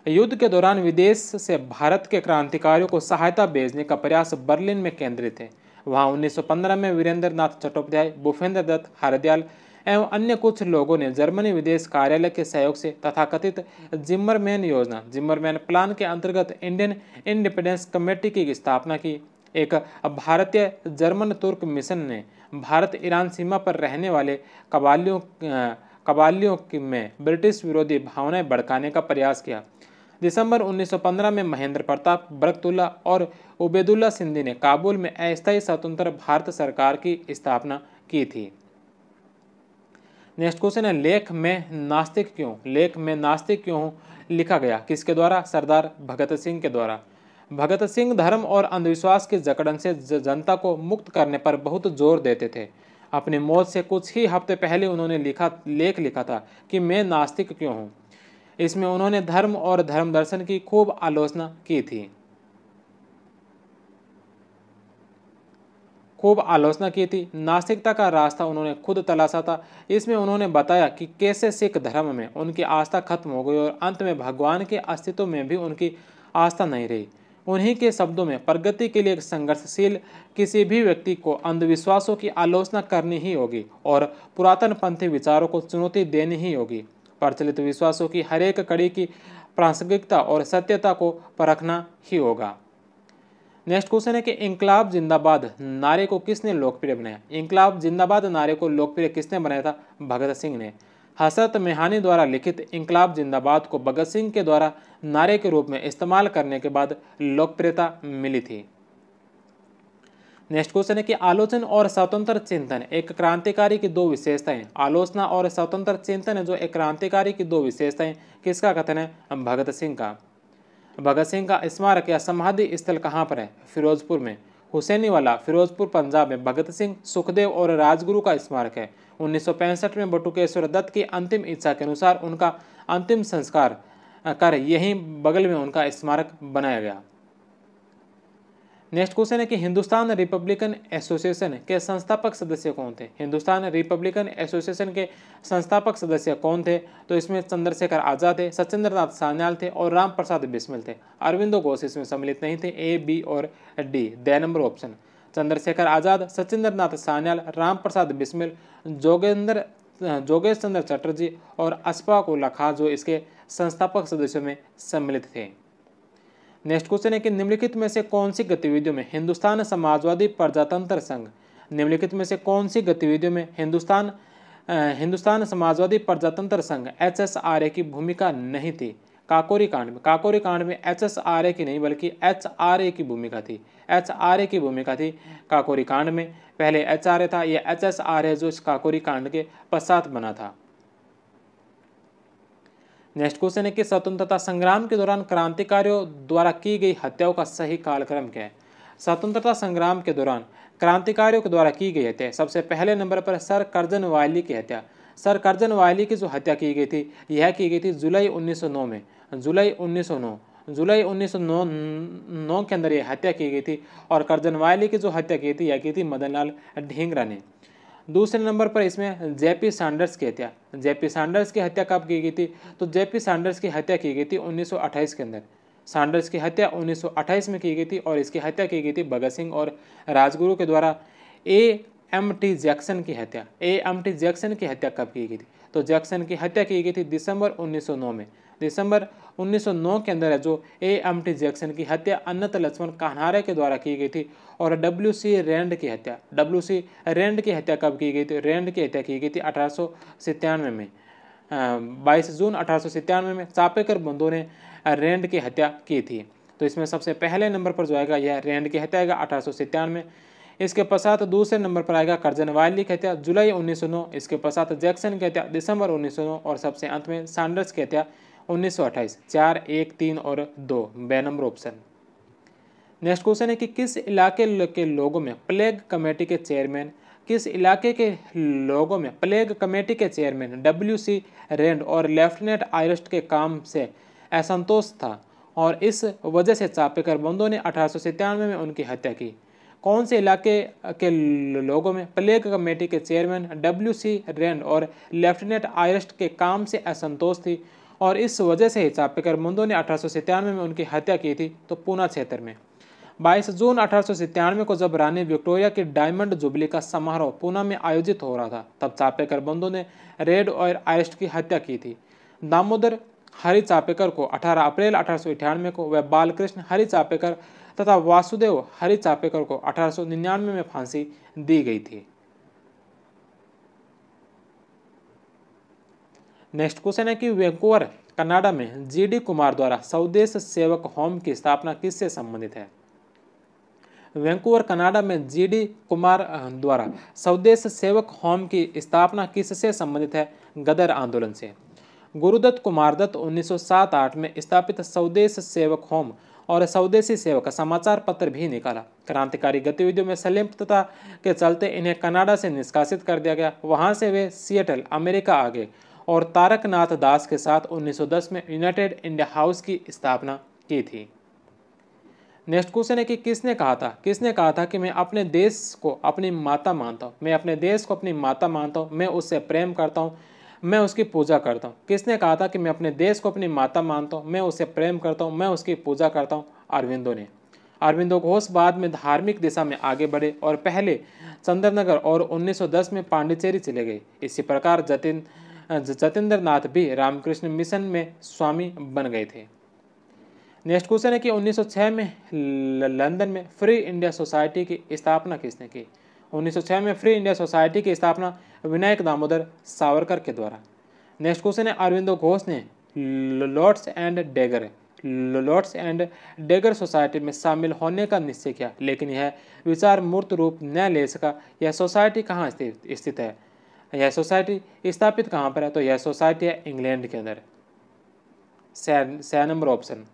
Speaker 2: युद्ध के दौरान विदेश से भारत के क्रांतिकारियों को सहायता भेजने का प्रयास बर्लिन में केंद्रित है। वहाँ 1915 में वीरेंद्र नाथ चट्टोपाध्याय, भूपेंद्र दत्त, हरदयाल एवं अन्य कुछ लोगों ने जर्मनी विदेश कार्यालय के सहयोग से तथाकथित जिमरमैन योजना, जिमरमैन प्लान के अंतर्गत इंडियन इंडिपेंडेंस कमेटी की स्थापना की। एक भारतीय जर्मन तुर्क मिशन ने भारत ईरान सीमा पर रहने वाले कबालियों में ब्रिटिश विरोधी भावनाएं भड़काने का प्रयास किया। दिसंबर 1915 में महेंद्र प्रताप, बरकतुल्ला और उबैदुल्ला सिंधी ने काबुल में अस्थायी स्वतंत्र भारत सरकार की स्थापना की थी। नेक्स्ट क्वेश्चन है लेख में नास्तिक क्यों? लेख में नास्तिक क्यों लिखा गया? किसके द्वारा? सरदार भगत सिंह के द्वारा। भगत सिंह धर्म और अंधविश्वास की जकड़न से जनता को मुक्त करने पर बहुत जोर देते थे। अपनी मौत से कुछ ही हफ्ते पहले उन्होंने लेख लिखा था कि मैं नास्तिक क्यों हूँ। इसमें उन्होंने धर्म और धर्म दर्शन की खूब आलोचना की थी। नास्तिकता का रास्ता उन्होंने खुद तलाशा था। इसमें उन्होंने बताया कि कैसे सिख धर्म में उनकी आस्था खत्म हो गई और अंत में भगवान के अस्तित्व में भी उनकी आस्था नहीं रही। उन्हीं के शब्दों में प्रगति के लिए संघर्षशील किसी भी व्यक्ति को अंधविश्वासों की आलोचना करनी ही होगी और पुरातन पंथी विचारों को चुनौती देनी ही होगी। प्रचलित विश्वासों की हर एक कड़ी की प्रासंगिकता और सत्यता को परखना ही होगा। नेक्स्ट क्वेश्चन है कि इंकलाब जिंदाबाद नारे को किसने लोकप्रिय बनाया? इंकलाब जिंदाबाद नारे को लोकप्रिय किसने बनाया था? भगत सिंह ने। हसरत मेहानी द्वारा लिखित इंकलाब जिंदाबाद को भगत सिंह के द्वारा नारे के रूप में इस्तेमाल करने के बाद लोकप्रियता मिली थी। नेक्स्ट क्वेश्चन है कि आलोचना और स्वतंत्र चिंतन एक क्रांतिकारी की दो विशेषताएं। आलोचना और स्वतंत्र चिंतन है जो एक क्रांतिकारी की दो विशेषताएं, किसका कथन है? भगत सिंह का। भगत सिंह का स्मारक या समाधि स्थल कहाँ पर है? फिरोजपुर में। हुसैनीवाला फिरोजपुर पंजाब में भगत सिंह, सुखदेव और राजगुरु का स्मारक है। 1965 में बटुकेश्वर दत्त की अंतिम इच्छा के अनुसार उनका अंतिम संस्कार कर यहीं बगल में उनका स्मारक बनाया गया। नेक्स्ट क्वेश्चन है कि हिंदुस्तान रिपब्लिकन एसोसिएशन के संस्थापक सदस्य कौन थे? हिंदुस्तान रिपब्लिकन एसोसिएशन के संस्थापक सदस्य कौन थे? तो इसमें चंद्रशेखर आजाद थे, सचिंद्र नाथ सान्याल थे और राम प्रसाद बिस्मिल थे। अरविंदो घोष इसमें सम्मिलित नहीं थे। ए, बी और D, D number option. Chandrashekhar Azad, Sachindra Nath Sanyal, Ram Prasad Bismil, जोगेश चंद्र चटर्जी और अशफाक उल्ला खां जो इसके संस्थापक सदस्यों में सम्मिलित थे। नेक्स्ट क्वेश्चन है कि निम्नलिखित में से कौन सी गतिविधियों में हिंदुस्तान समाजवादी प्रजातंत्र संघ, निम्नलिखित में से कौन सी गतिविधियों में हिंदुस्तान समाजवादी प्रजातंत्र संघ HSRA की भूमिका नहीं थी? काकोरी कांड में, काकोरी कांड में HSRA की नहीं बल्कि HRA की भूमिका थी। HRA की भूमिका थी काकोरी कांड में। पहले HRA था, यह HSRA जो इस काकोरी कांड के पश्चात बना था। नेक्स्ट क्वेश्चन है कि स्वतंत्रता संग्राम के दौरान क्रांतिकारियों द्वारा की गई हत्याओं का सही कालक्रम क्या है? स्वतंत्रता संग्राम के दौरान क्रांतिकारियों के द्वारा की गई हत्या, सबसे पहले नंबर पर सर कर्जन वायली की हत्या। सर कर्जन वायली की जो हत्या की गई थी यह की गई थी जुलाई 1909 में। जुलाई 1909 के अंदर यह हत्या की गई थी और कर्जन वायली की जो हत्या की थी यह की थी मदन लाल ढींगरा ने। दूसरे नंबर पर इसमें जेपी सैंडर्स की हत्या। जेपी सैंडर्स की हत्या कब की गई थी? तो जेपी सैंडर्स की हत्या की गई थी 1928 के अंदर। सैंडर्स की हत्या 1928 में की गई थी और इसकी हत्या की गई थी भगत सिंह और राजगुरु के द्वारा। AMT जैक्सन की हत्या, AMT जैक्सन की हत्या कब की गई थी? तो जैक्सन की हत्या की गई थी दिसंबर 1909 में। दिसंबर 1909 के अंदर है जो AMT जैक्सन की हत्या अनंत लक्ष्मण कान्हारे के द्वारा की गई थी। और WC रैंड की हत्या, WC रैंड की हत्या कब की गई थी? रैंड की हत्या की गई थी 1897 में। 22 जून 1897 में चापेकर बंधुओं ने रैंड की हत्या की थी। तो इसमें सबसे पहले नंबर पर जो आएगा यह रैंड की हत्या आएगा 1897 में। इसके पश्चात दूसरे नंबर पर आएगा कर्जन वायली की हत्या जुलाई 1909। इसके पश्चात जैक्सन की हत्या दिसंबर 1909 और सबसे अंत में सैंडर्स की हत्या 1928। 4, 1, 3 और 2, बे नंबर ऑप्शन। नेक्स्ट क्वेश्चन है कि किस इलाके के लोगों में प्लेग कमेटी के चेयरमैन, किस इलाके के लोगों में प्लेग कमेटी के चेयरमैन WC रैंड और लेफ्टिनेंट आयरस्ट के काम से असंतोष था और इस वजह से चापेकर बंधुओं ने 1897 में उनकी हत्या की? कौन से इलाके के लोगों में प्लेग कमेटी के चेयरमैन WC रैंड और लेफ्टिनेंट आयरस्ट के काम से असंतोष थी और इस वजह से ही चापेकर बंधुओं ने 1897 में उनकी हत्या की थी? तो पूना क्षेत्र में। 22 जून 1897 को जब रानी विक्टोरिया की डायमंड जुबली का समारोह पूना में आयोजित हो रहा था तब चापेकर बंधुओं ने रेड और आयरस्ट की हत्या की थी। दामोदर हरि चापेकर को 18 अप्रैल 1898 को व बालकृष्ण हरि चापेकर तथा वासुदेव हरि चापेकर को 1899 में फांसी दी गई थी। नेक्स्ट क्वेश्चन है कि वैंकूवर कनाडा में GD कुमार द्वारा स्वदेश सेवक होम की स्थापना किससे संबंधित है? वैंकूवर कनाडा में GD कुमार द्वारा स्वदेश सेवक होम की स्थापना किससे संबंधित है? गदर आंदोलन से। गुरुदत्त कुमार दत्त 1907-8 में स्थापित स्वदेश सेवक होम और स्वदेशी सेवक समाचार पत्र भी निकाला। क्रांतिकारी गतिविधियों में संलिप्तता के चलते इन्हें कनाडा से निष्कासित कर दिया गया। वहां से वे सिएटल अमेरिका आ गए और तारकनाथ दास के साथ 1910 में यूनाइटेड इंडिया हाउस की स्थापना की थी। नेक्स्ट क्वेश्चन है कि किसने कहा था कि मैं अपने देश को अपनी माता मानता हूँ, मैं अपने देश को अपनी माता मानता हूँ, मैं उससे प्रेम करता हूँ, मैं उसकी पूजा करता हूँ। किसने कहा था कि मैं अपने देश को अपनी माता मानता हूँ, मैं उससे प्रेम करता हूँ, मैं उसकी पूजा करता हूँ? अरविंदो ने। अरविंदो घोष बाद में धार्मिक दिशा में आगे बढ़े और पहले चंद्रनगर और 1910 में पांडिचेरी चले गए। इसी प्रकार जतेंद्र नाथ भी रामकृष्ण मिशन में स्वामी बन गए थे। नेक्स्ट क्वेश्चन है कि 1906 में लंदन में फ्री इंडिया सोसाइटी की स्थापना किसने की? 1906 में फ्री इंडिया सोसाइटी की स्थापना विनायक दामोदर सावरकर के द्वारा। नेक्स्ट क्वेश्चन है अरविंदो घोष ने लॉर्ड्स एंड डेगर सोसाइटी में शामिल होने का निश्चय किया, लेकिन यह विचार मूर्त रूप न ले सका। यह सोसाइटी कहाँ स्थित है? यह सोसाइटी स्थापित कहाँ पर है? तो यह सोसाइटी है इंग्लैंड के अंदर। 6 नंबर ऑप्शन।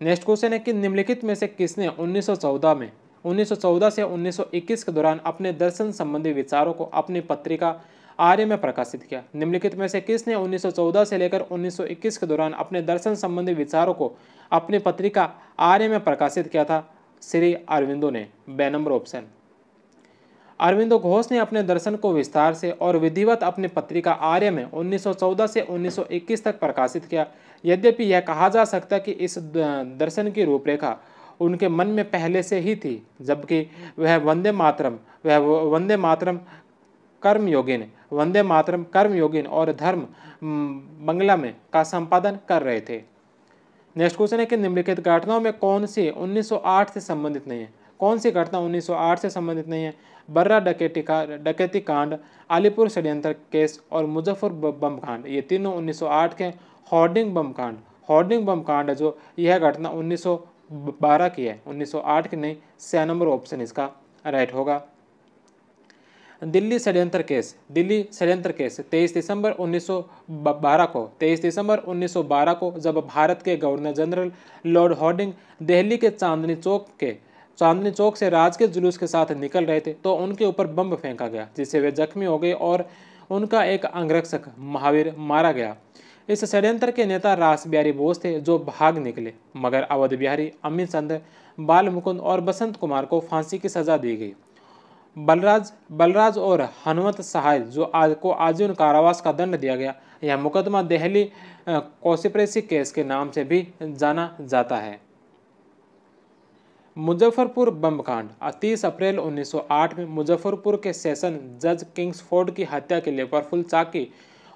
Speaker 2: नेक्स्ट क्वेश्चन है कि निम्नलिखित में से किसने 1914 से 1921 के दौरान अपने दर्शन संबंधी विचारों को अपनी पत्रिका आर्य में प्रकाशित किया। निम्नलिखित में से किसने 1914 से लेकर 1921 के दौरान अपने दर्शन संबंधी विचारों को अपनी पत्रिका आर्य में प्रकाशित किया था? श्री अरविंदो ने। बे नंबर ऑप्शन। अरविंदो घोष ने अपने दर्शन को विस्तार से और विधिवत अपनी पत्रिका आर्य में 1914 से 1921 तक प्रकाशित किया। यद्यपि यह कहा जा सकता है कि इस दर्शन की रूपरेखा उनके मन में पहले से ही थी, जबकि वह वंदे मातरम कर्मयोगिन और धर्म बंगला में का संपादन कर रहे थे। नेक्स्ट क्वेश्चन है कि निम्नलिखित घटनाओं में कौन सी 1908 से संबंधित नहीं है? कौन सी घटना 1908 से संबंधित नहीं है? बर्रा डकैती कांड, अलीपुर षड्यंत्र केस और मुजफ्फर बम कांड, ये तीनों 1908 के। होर्डिंग बम कांड जो यह घटना 1912 की है, 1908 की नहीं। 6 नंबर ऑप्शन इसका राइट होगा। दिल्ली षड्यंत्र केस 23 दिसंबर 1912 को जब भारत के governor general Lord Harding Delhi के चांदनी चौक से राज के जुलूस के साथ निकल रहे थे तो उनके ऊपर बम फेंका गया, जिससे वे जख्मी हो गए और उनका एक अंगरक्षक महावीर मारा गया। इस षड्यंत्र के नेता रास बिहारी बोस थे, जो भाग निकले, मगर अवध बिहारी, अमित चंद, बाल मुकुंद और बसंत कुमार को फांसी की सजा दी गई। बलराज और हनुमत सहाय को आजीवन कारावास का दंड दिया गया। यह मुकदमा दिल्ली कॉन्स्पिरेसी केस के नाम से भी जाना जाता है। मुजफ्फरपुर बम कांड 30 अप्रैल 1908 में मुजफ्फरपुर के सेशन जज किंग्सफोर्ड की हत्या के लिए प्रफुल्ल चाकी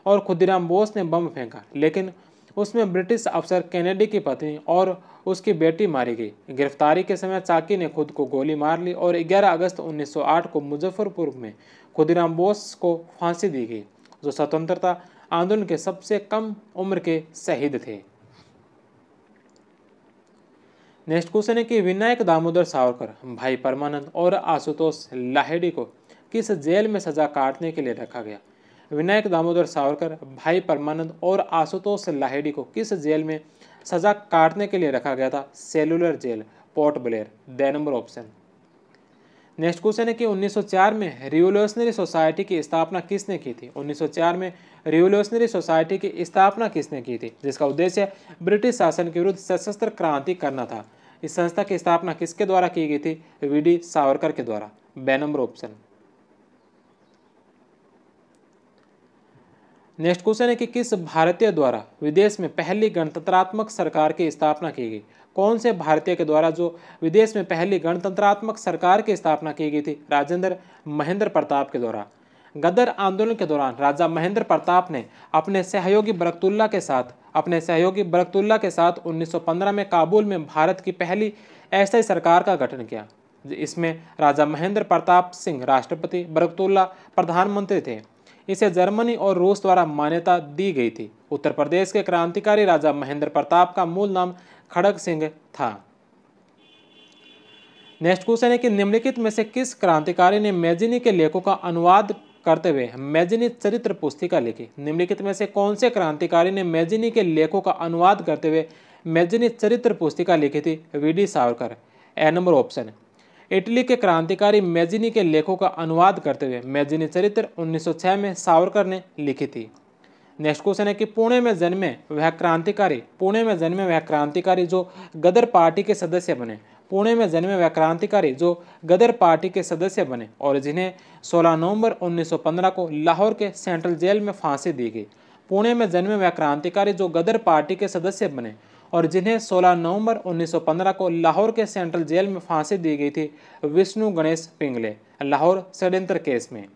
Speaker 2: और खुदीराम बोस ने बम फेंका, लेकिन उसमें ब्रिटिश अफसर कैनेडी की पत्नी और उसकी बेटी मारी गई। गिरफ्तारी के समय चाकी ने खुद को गोली मार ली और 11 अगस्त 1908 को मुजफ्फरपुर में खुदीराम बोस को फांसी दी गई, जो स्वतंत्रता आंदोलन के सबसे कम उम्र के शहीद थे। नेक्स्ट क्वेश्चन है कि विनायक दामोदर सावरकर, भाई परमानंद और आशुतोष लाहिड़ी को किस जेल में सजा काटने के लिए रखा गया? विनायक दामोदर सावरकर, भाई परमानंद और आशुतोष लाहिड़ी को किस जेल में सजा काटने के लिए रखा गया था? Cellular jail, Port Blair. D number option. Next question है कि 1904 में रिवोल्यूशनरी सोसाइटी की स्थापना किसने की थी? 1904 में रिवोल्यूशनरी सोसाइटी की स्थापना किसने की थी, जिसका उद्देश्य ब्रिटिश शासन के विरुद्ध सशस्त्र क्रांति करना था? इस संस्था की स्थापना किसके द्वारा की गई थी? वीडी सावरकर के द्वारा। बे नंबर ऑप्शन। नेक्स्ट क्वेश्चन है कि किस भारतीय द्वारा विदेश में पहली गणतंत्रात्मक सरकार की स्थापना की गई? कौन से भारतीय के द्वारा जो विदेश में पहली गणतंत्रात्मक सरकार की स्थापना की गई थी? राजेंद्र महेंद्र प्रताप के द्वारा। गदर आंदोलन के दौरान राजा महेंद्र प्रताप ने अपने सहयोगी बरकतुल्ला के साथ 1915 में काबुल में भारत की पहली अस्थायी सरकार का गठन किया। इसमें राजा महेंद्र प्रताप सिंह राष्ट्रपति, बरकतुल्ला प्रधानमंत्री थे। इसे जर्मनी और रूस द्वारा मान्यता दी गई थी। उत्तर प्रदेश के क्रांतिकारी राजा महेंद्र प्रताप का मूल नाम खड़ग सिंह था। नेक्स्ट क्वेश्चन है कि निम्नलिखित में से किस क्रांतिकारी ने मैजिनी के लेखों का अनुवाद करते हुए मैजिनी चरित्र पुस्तिका लिखी? निम्नलिखित में से कौन से क्रांतिकारी ने मैजिनी के लेखों का अनुवाद करते हुए मैजिनी चरित्र पुस्तिका लिखी थी? वीडी सावरकर। ए नंबर ऑप्शन। इटली के क्रांतिकारी मैजिनी के लेखों का अनुवाद करते हुए मैजिनी चरित्र 1906 में सावरकर ने लिखी थी। नेक्स्ट क्वेश्चन है कि पुणे में जन्मे वह क्रांतिकारी जो गदर पार्टी के सदस्य बने। पुणे में जन्मे वह क्रांतिकारी जो गदर पार्टी के सदस्य बने और जिन्हें 16 नवंबर 1915 को लाहौर के सेंट्रल जेल में फांसी दी गई। पुणे में जन्मे वह क्रांतिकारी जो गदर पार्टी के सदस्य बने और जिन्हें 16 नवंबर 1915 को लाहौर के सेंट्रल जेल में फांसी दी गई थी। विष्णु गणेश पिंगले, लाहौर षड्यंत्र केस में।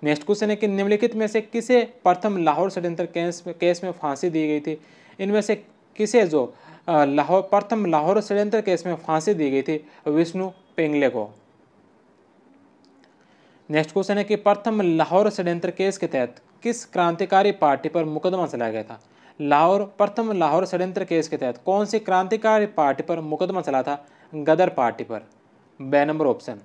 Speaker 2: नेक्स्ट क्वेश्चन है कि निम्नलिखित में से किसे प्रथम लाहौर षड्यंत्र केस में फांसी दी गई थी? इनमें से किसे जो प्रथम लाहौर षड्यंत्र केस में फांसी दी गई थी? विष्णु पिंगले को। नेक्स्ट क्वेश्चन है कि प्रथम लाहौर षड्यंत्र केस के तहत किस क्रांतिकारी पार्टी पर मुकदमा चलाया गया था? प्रथम लाहौर षड्यंत्र केस के तहत कौन सी क्रांतिकारी पार्टी पर मुकदमा चला था? गदर पार्टी पर। बे नंबर ऑप्शन।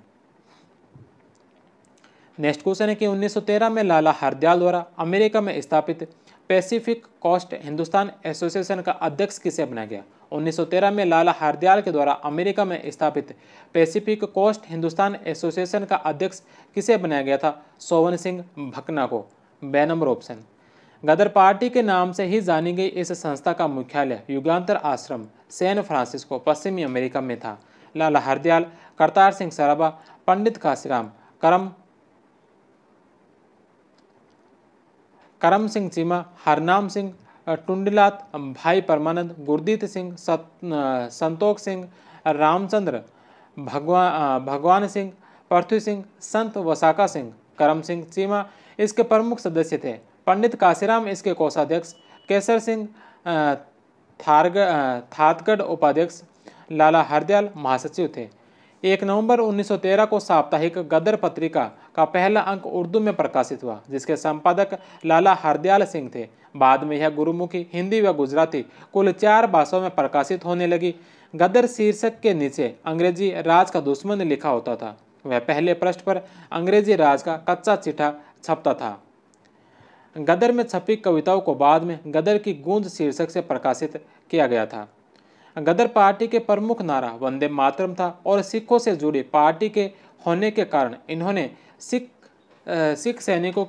Speaker 2: नेक्स्ट क्वेश्चन है कि 1913 में लाला हरदयाल द्वारा अमेरिका में स्थापित पैसिफिक कोस्ट हिंदुस्तान एसोसिएशन का अध्यक्ष किसे बनाया गया? 1913 में लाला हरदयाल के द्वारा अमेरिका में स्थापित पैसिफिक कोस्ट हिंदुस्तान एसोसिएशन का अध्यक्ष किसे बनाया गया था? सोवन सिंह भकना को। बे नंबर ऑप्शन। गदर पार्टी के नाम से ही जानी गई इस संस्था का मुख्यालय युगांतर आश्रम सैन फ्रांसिस्को पश्चिमी अमेरिका में था। लाला हरदयाल, करतार सिंह सराभा, पंडित काशीराम, करम सिंह चीमा, हरनाम सिंह टुंडलात, भाई परमानंद, गुरदीत सिंह, संतोख सिंह, रामचंद्र, भगवान सिंह, पृथ्वी सिंह, संत वसाका सिंह, करम सिंह चीमा इसके प्रमुख सदस्य थे। पंडित काशीराम इसके कोषाध्यक्ष, केसर सिंह थातगढ़ उपाध्यक्ष, लाला हरदयाल महासचिव थे। 1 नवंबर 1913 को साप्ताहिक गदर पत्रिका का पहला अंक उर्दू में प्रकाशित हुआ, जिसके संपादक लाला हरदयाल सिंह थे। बाद में यह गुरुमुखी, हिंदी व गुजराती कुल 4 भाषाओं में प्रकाशित होने लगी। गदर शीर्षक के नीचे अंग्रेजी राज का दुश्मन लिखा होता था। वह पहले पृष्ठ पर अंग्रेजी राज का कच्चा चिट्ठा छपता था। गदर में छपी कविताओं को बाद में गदर की गूंज शीर्षक से प्रकाशित किया गया था। गदर पार्टी के प्रमुख नारा वंदे मातरम था और सिखों से जुड़ी पार्टी के होने के कारण इन्होंने सिख सैनिकों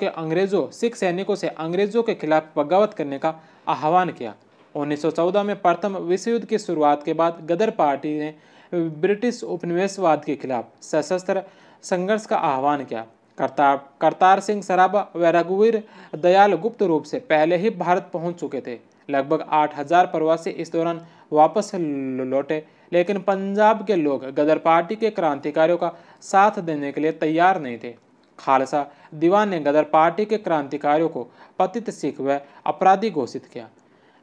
Speaker 2: से अंग्रेजों के खिलाफ बगावत करने का आह्वान किया। 1914 में प्रथम विश्व युद्ध की शुरुआत के बाद गदर पार्टी ने ब्रिटिश उपनिवेशवाद के खिलाफ सशस्त्र संघर्ष का आह्वान किया। करतार सिंह सराभा व रघुवीर दयाल गुप्त रूप से पहले ही भारत पहुंच चुके थे। लगभग 8000 प्रवासी इस दौरान वापस लौटे, लेकिन पंजाब के लोग गदर पार्टी के क्रांतिकारियों का साथ देने के लिए तैयार नहीं थे। खालसा दीवान ने गदर पार्टी के क्रांतिकारियों को पतित सिख व अपराधी घोषित किया।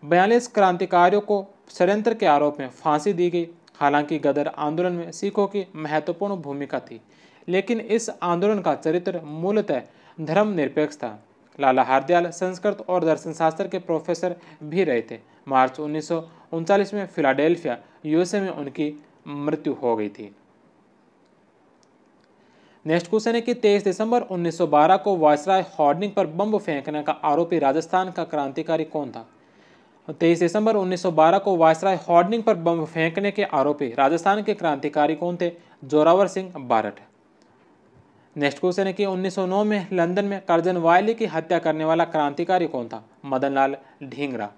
Speaker 2: 42 क्रांतिकारियों को षड्यंत्र के आरोप में फांसी दी गई। हालांकि गदर आंदोलन में सिखों की महत्वपूर्ण भूमिका थी, लेकिन इस आंदोलन का चरित्र मूलतः धर्मनिरपेक्ष था। लाला हरदयाल संस्कृत और दर्शनशास्त्र के प्रोफेसर भी रहे थे। मार्च 1939 में फिलाडेल्फिया यूएसए में उनकी मृत्यु हो गई थी। नेक्स्ट क्वेश्चन है कि 23 दिसंबर 1912 को वायसराय होर्डिंग पर बम फेंकने का आरोपी राजस्थान का क्रांतिकारी कौन था? 23 दिसंबर 1912 को वायसराय होर्डिंग पर बम फेंकने के आरोपी राजस्थान के क्रांतिकारी कौन थे? जोरावर सिंह बारठ। नेक्स्ट क्वेश्चन है कि 1909 में लंदन में कर्जन वायली की हत्या करने वाला क्रांतिकारी कौन था? मदन लाल ढींगरा।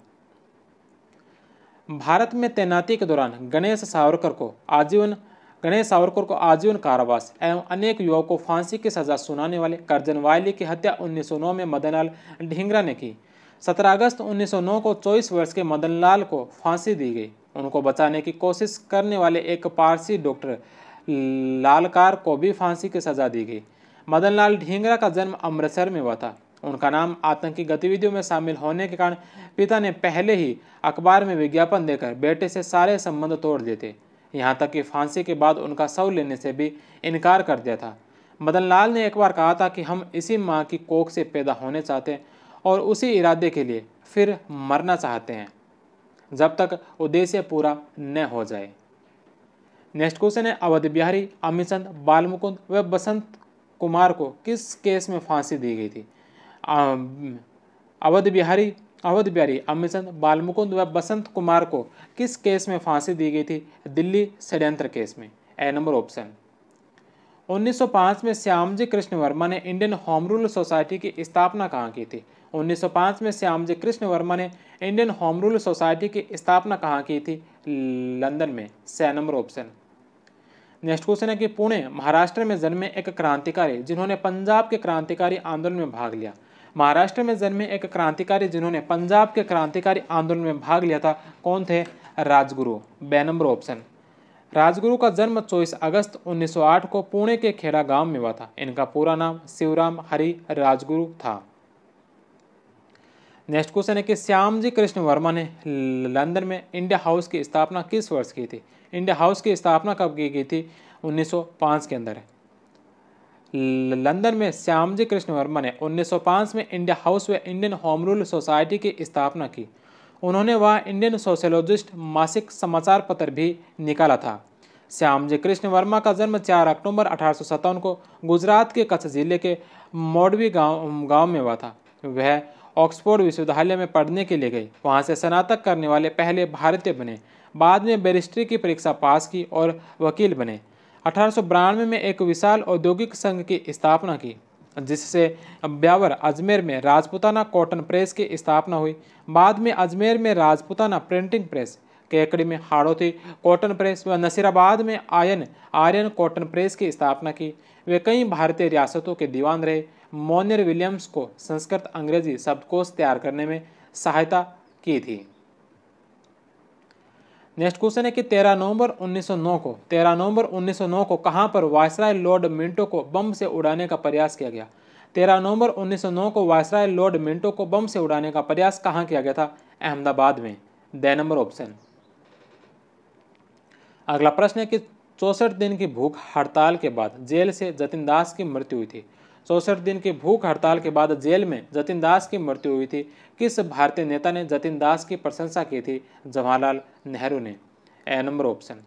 Speaker 2: भारत में तैनाती के दौरान गणेश सावरकर को आजीवन कारावास एवं अनेक युवाओं को फांसी की सजा सुनाने वाले कर्जन वायली की हत्या 1909 में मदन लाल ढींगरा ने की। 17 अगस्त 1909 को 24 वर्ष के मदन लाल को फांसी दी गई। उनको बचाने की कोशिश करने वाले एक पारसी डॉक्टर लालकार को भी फांसी की सजा दी गई। मदन लाल ढींगरा का जन्म अमृतसर में हुआ था। उनका नाम आतंकी गतिविधियों में शामिल होने के कारण पिता ने पहले ही अखबार में विज्ञापन देकर बेटे से सारे संबंध तोड़ दिए थे। यहाँ तक कि फांसी के बाद उनका शव लेने से भी इनकार कर दिया था। मदन लाल ने एक बार कहा था कि हम इसी माँ की कोख से पैदा होने चाहते हैं और उसी इरादे के लिए फिर मरना चाहते हैं जब तक उद्देश्य पूरा न हो जाए। नेक्स्ट क्वेश्चन है अवध बिहारी, अमीचंद, बालमुकुंद व बसंत कुमार को किस केस में फांसी दी गई थी? अवध बिहारी, अमीचंद, बालमुकुंद व बसंत कुमार को किस केस में फांसी दी गई थी? दिल्ली षड्यंत्र केस में। ए नंबर ऑप्शन। 1905 में श्यामजी कृष्ण वर्मा ने इंडियन होम रूल सोसाइटी की स्थापना कहाँ की थी? 1905 में श्यामजी कृष्ण वर्मा ने इंडियन होम रूल सोसाइटी की स्थापना कहाँ की थी? लंदन में। C number option. Next question है कि पुणे महाराष्ट्र में जन्मे एक क्रांतिकारी जिन्होंने पंजाब के क्रांतिकारी आंदोलन में भाग लिया। महाराष्ट्र में जन्मे एक क्रांतिकारी जिन्होंने पंजाब के क्रांतिकारी आंदोलन में भाग लिया था, कौन थे? राजगुरु। बे नंबर ऑप्शन। राजगुरु का जन्म 24 अगस्त 1908 को पुणे के खेड़ा गांव में हुआ था। इनका पूरा नाम शिवराम हरि राजगुरु था। नेक्स्ट क्वेश्चन है कि श्यामजी कृष्ण वर्मा ने लंदन में इंडिया हाउस की स्थापना किस वर्ष की थी? इंडिया हाउस की स्थापना कब की गई थी? 1905 के अंदर। लंदन में श्यामजी कृष्ण वर्मा ने 1905 में इंडिया हाउस व इंडियन होम रूल सोसाइटी की स्थापना की। उन्होंने वहाँ इंडियन सोशलोजिस्ट मासिक समाचार पत्र भी निकाला था। श्यामजी कृष्ण वर्मा का जन्म 4 अक्टूबर 1857 को गुजरात के कच्छ जिले के मोडवी गांव में हुआ था। वह ऑक्सफोर्ड विश्वविद्यालय में पढ़ने के लिए गए। वहाँ से स्नातक करने वाले पहले भारतीय बने। बाद में बैरिस्ट्री की परीक्षा पास की और वकील बने। 1892 में एक विशाल औद्योगिक संघ की स्थापना की, जिससे ब्यावर अजमेर में राजपूताना कॉटन प्रेस की स्थापना हुई। बाद में अजमेर में राजपूताना प्रिंटिंग प्रेस, केकड़ी में हाड़ौती कॉटन प्रेस व नसीराबाद में आर्यन कॉटन प्रेस की स्थापना की। वे कई भारतीय रियासतों के दीवान रहे। मोनियर विलियम्स को संस्कृत अंग्रेजी शब्दकोश तैयार करने में सहायता की थी। नेक्स्ट क्वेश्चन है कि 13 नवंबर 1909 को कहां पर वायसराय लॉर्ड मिंटो को बम से उड़ाने का प्रयास किया गया? 13 नवंबर 1909 को वायसराय लॉर्ड मिंटो को बम से उड़ाने का प्रयास कहां किया गया था? अहमदाबाद में। The number option. अगला प्रश्न है कि 64 दिन की भूख हड़ताल के बाद जेल से जतिन दास की मृत्यु हुई थी। 64 दिन की भूख हड़ताल के बाद जेल में जतिन दास की मृत्यु हुई थी। किस भारतीय नेता ने जतिन दास की प्रशंसा की थी? जवाहरलाल नेहरू ने। ए नंबर ऑप्शन।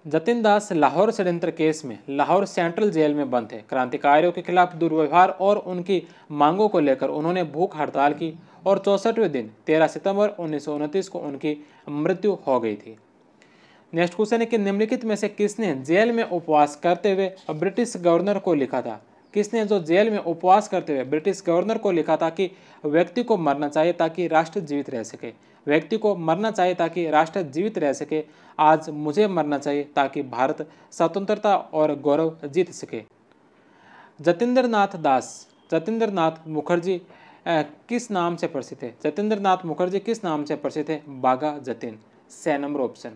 Speaker 2: जतिन दास लाहौर षड्यंत्र केस में लाहौर सेंट्रल जेल में बंद थे। क्रांतिकारियों के खिलाफ दुर्व्यवहार और उनकी मांगों को लेकर उन्होंने भूख हड़ताल की और 64वें दिन 13 सितंबर 1929 को उनकी मृत्यु हो गई थी। नेक्स्ट क्वेश्चन है कि निम्नलिखित में से किसने जेल में उपवास करते हुए ब्रिटिश गवर्नर को लिखा था? किसने जो जेल में उपवास करते हुए ब्रिटिश गवर्नर को लिखा था कि व्यक्ति को मरना चाहिए ताकि राष्ट्र जीवित रह सके, व्यक्ति को मरना चाहिए ताकि राष्ट्र जीवित रह सके, आज मुझे मरना चाहिए ताकि भारत स्वतंत्रता और गौरव जीत सके। जतिंद्र नाथ मुखर्जी किस नाम से प्रसिद्ध है? जतिंद्र नाथ मुखर्जी किस नाम से प्रसिद्ध है? Bagha Jatin. C number option.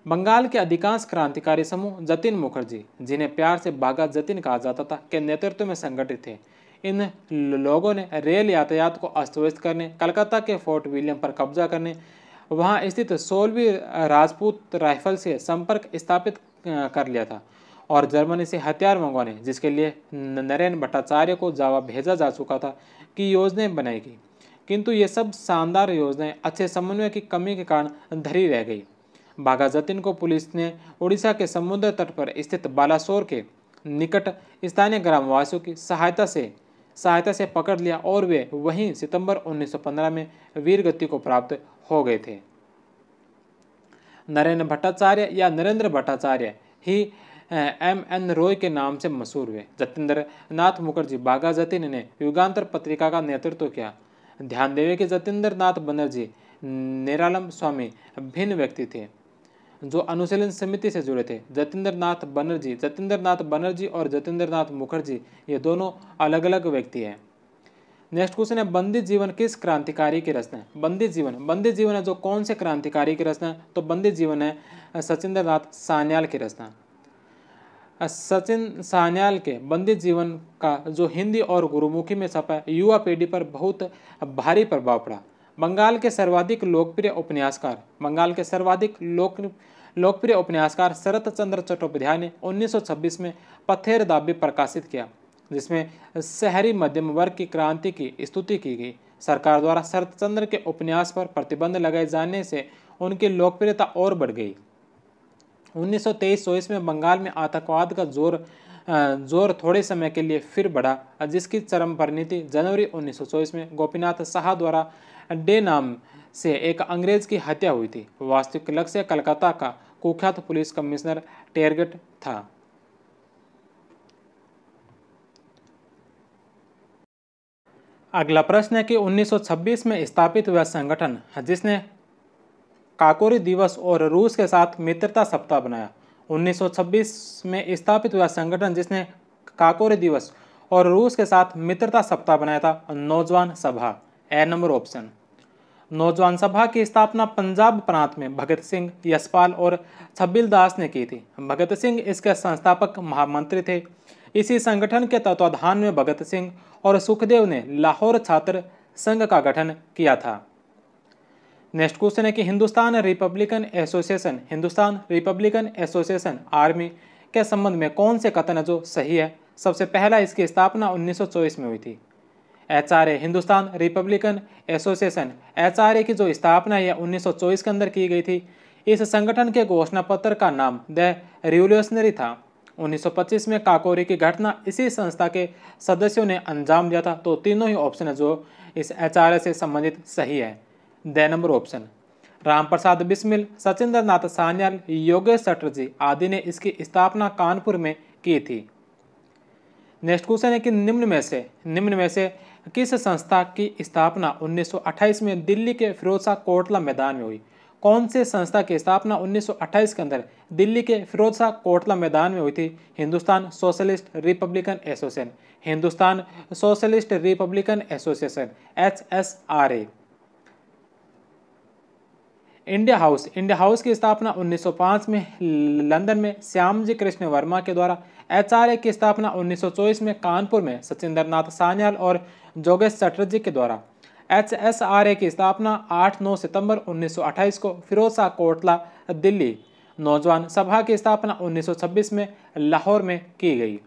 Speaker 2: Bengal के अधिकांश क्रांतिकारी समूह जतिन मुखर्जी, जिन्हें प्यार से बाघा जतिन कहा जाता था, के नेतृत्व में संगठित थे। इन लोगों ने रेल यातायात को अस्त व्यस्त करने, कलकत्ता के फोर्ट विलियम पर कब्जा करने, वहां स्थित 16वीं राजपूत राइफल से संपर्क स्थापित कर लिया था और जर्मनी से हथियार मंगवाने, जिसके लिए नरेन भट्टाचार्य को जवाब भेजा जा चुका था, की योजनाएं बनाई गई। किंतु ये सब शानदार योजनाएं अच्छे समन्वय की कमी के कारण धरी रह गई। बाघा जतिन को पुलिस ने उड़ीसा के समुद्र तट पर स्थित बालासोर के निकट स्थानीय ग्रामवासियों की सहायता से पकड़ लिया और वे वहीं सितंबर 1915 में वीरगति को प्राप्त हो गए थे। नरेंद्र भट्टाचार्य या नरेंद्र भट्टाचार्य ही M.N. रॉय के नाम से मशहूर हुए। जतिंद्र नाथ मुखर्जी बाघा जतिन ने युगांतर पत्रिका का नेतृत्व किया। ध्यान देवे कि जतिंद्र नाथ बनर्जी निरालम स्वामी भिन्न व्यक्ति थे जो अनुशीलन समिति से जुड़े थे। जतिंद्र नाथ बनर्जी और जतिंद्र नाथ मुखर्जी ये दोनों अलग अलग व्यक्ति हैं। नेक्स्ट क्वेश्चन है, बंदी जीवन किस क्रांतिकारी की रचना है? बंदी जीवन है जो कौन से क्रांतिकारी की रचना है? तो बंदी जीवन है सचिंद्र नाथ सान्याल की रचना। सचिन सान्याल के बंदी जीवन का जो हिंदी और गुरुमुखी में छपा, युवा पीढ़ी पर बहुत भारी प्रभाव पड़ा। बंगाल के सर्वाधिक लोकप्रिय उपन्यासकार शरत चंद्र चट्टोपाध्याय ने 1926 में पत्थर दाबी प्रकाशित किया, जिसमें शहरी मध्यम वर्ग की क्रांति की स्तुति की गई। सरकार द्वारा शरत चंद्र के उपन्यास पर प्रतिबंध लगाए जाने से उनकी लोकप्रियता और बढ़ गई। 1923-24 में बंगाल में आतंकवाद का जोर थोड़े समय के लिए फिर बढ़ा, जिसकी चरम परिणति जनवरी 1924 में गोपीनाथ साहा द्वारा डे नाम से एक अंग्रेज की हत्या हुई थी। वास्तविक लक्ष्य कलकत्ता का कुख्यात पुलिस कमिश्नर टेरगेट था। अगला प्रश्न है कि 1926 में स्थापित हुआ संगठन जिसने काकोरी दिवस और रूस के साथ मित्रता सप्ताह बनाया। 1926 में स्थापित हुआ संगठन जिसने काकोरी दिवस और रूस के साथ मित्रता सप्ताह बनाया था, नौजवान सभा। ए नंबर ऑप्शन। नौजवान सभा की स्थापना पंजाब प्रांत में भगत सिंह, यशपाल और छबिल दास ने की थी। भगत सिंह इसके संस्थापक महामंत्री थे। इसी संगठन के तत्वाधान में भगत सिंह और सुखदेव ने लाहौर छात्र संघ का गठन किया था। नेक्स्ट क्वेश्चन है कि हिंदुस्तान रिपब्लिकन एसोसिएशन आर्मी के संबंध में कौन से कथन है जो सही है? सबसे पहला, इसकी स्थापना 1924 में हुई थी। HRA Hindustan Republican association HRA की जो स्थापना है 1924 के अंदर की गई थी। इस संगठन के घोषणा पत्र का नाम द रिवोल्यूशनरी था। 1925 में काकोरी की घटना इसी संस्था के सदस्यों ने अंजाम दिया था। तो तीनों ही ऑप्शन है जो इस HRA से संबंधित सही है। D number option. Ramprasad Bismil, Sachindra Nath Sanyal, Yogesh Chatterjee आदि ने इसकी स्थापना कानपुर में की थी। नेक्स्ट क्वेश्चन है कि निम्न में से किस संस्था की स्थापना 1928 में दिल्ली के फिरोजशाह कोटला मैदान में हुई? कौन से संस्था की स्थापना 1928 के अंदर दिल्ली के फिरोजशाह कोटला मैदान में हुई थी? Hindustan socialist Republican association, Hindustan socialist Republican association HSRA। India house की स्थापना 1905 में लंदन में श्यामजी कृष्ण वर्मा के द्वारा। HRA की स्थापना 1924 में कानपुर में सचिंद्र नाथ सान्याल और जोगेश चटर्जी के द्वारा। HSRA की स्थापना 8-9 सितंबर 1928 को फिरोजशाह कोटला दिल्ली। नौजवान सभा की स्थापना 1926 में लाहौर में की गई।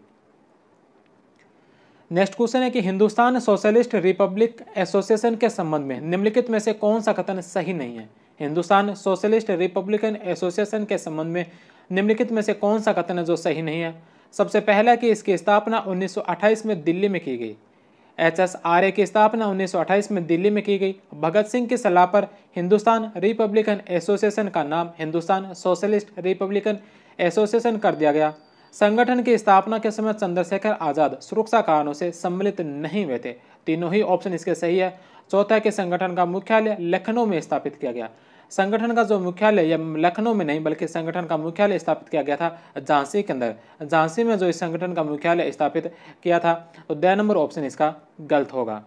Speaker 2: नेक्स्ट क्वेश्चन है कि हिंदुस्तान सोशलिस्ट रिपब्लिक एसोसिएशन के संबंध में निम्नलिखित में से कौन सा कथन सही नहीं है? हिंदुस्तान सोशलिस्ट रिपब्लिकन एसोसिएशन के संबंध में निम्नलिखित में से कौन सा कथन है जो सही नहीं है? सबसे पहला कि इसकी स्थापना 1928 में दिल्ली में की गई। HSRA की स्थापना 1928 में दिल्ली में की गई। भगत सिंह की सलाह पर हिंदुस्तान रिपब्लिकन एसोसिएशन का नाम हिंदुस्तान सोशलिस्ट रिपब्लिकन एसोसिएशन कर दिया गया। संगठन की स्थापना के समय चंद्रशेखर आजाद सुरक्षा कारणों से सम्मिलित नहीं हुए थे। तीनों ही ऑप्शन इसके सही है। चौथा है कि संगठन का मुख्यालय लखनऊ में स्थापित किया गया। संगठन का जो मुख्यालय या लखनऊ में नहीं बल्कि संगठन का मुख्यालय स्थापित किया गया था झांसी के अंदर। झांसी में जो इस संगठन का मुख्यालय स्थापित किया था, तो द नंबर ऑप्शन इसका गलत होगा।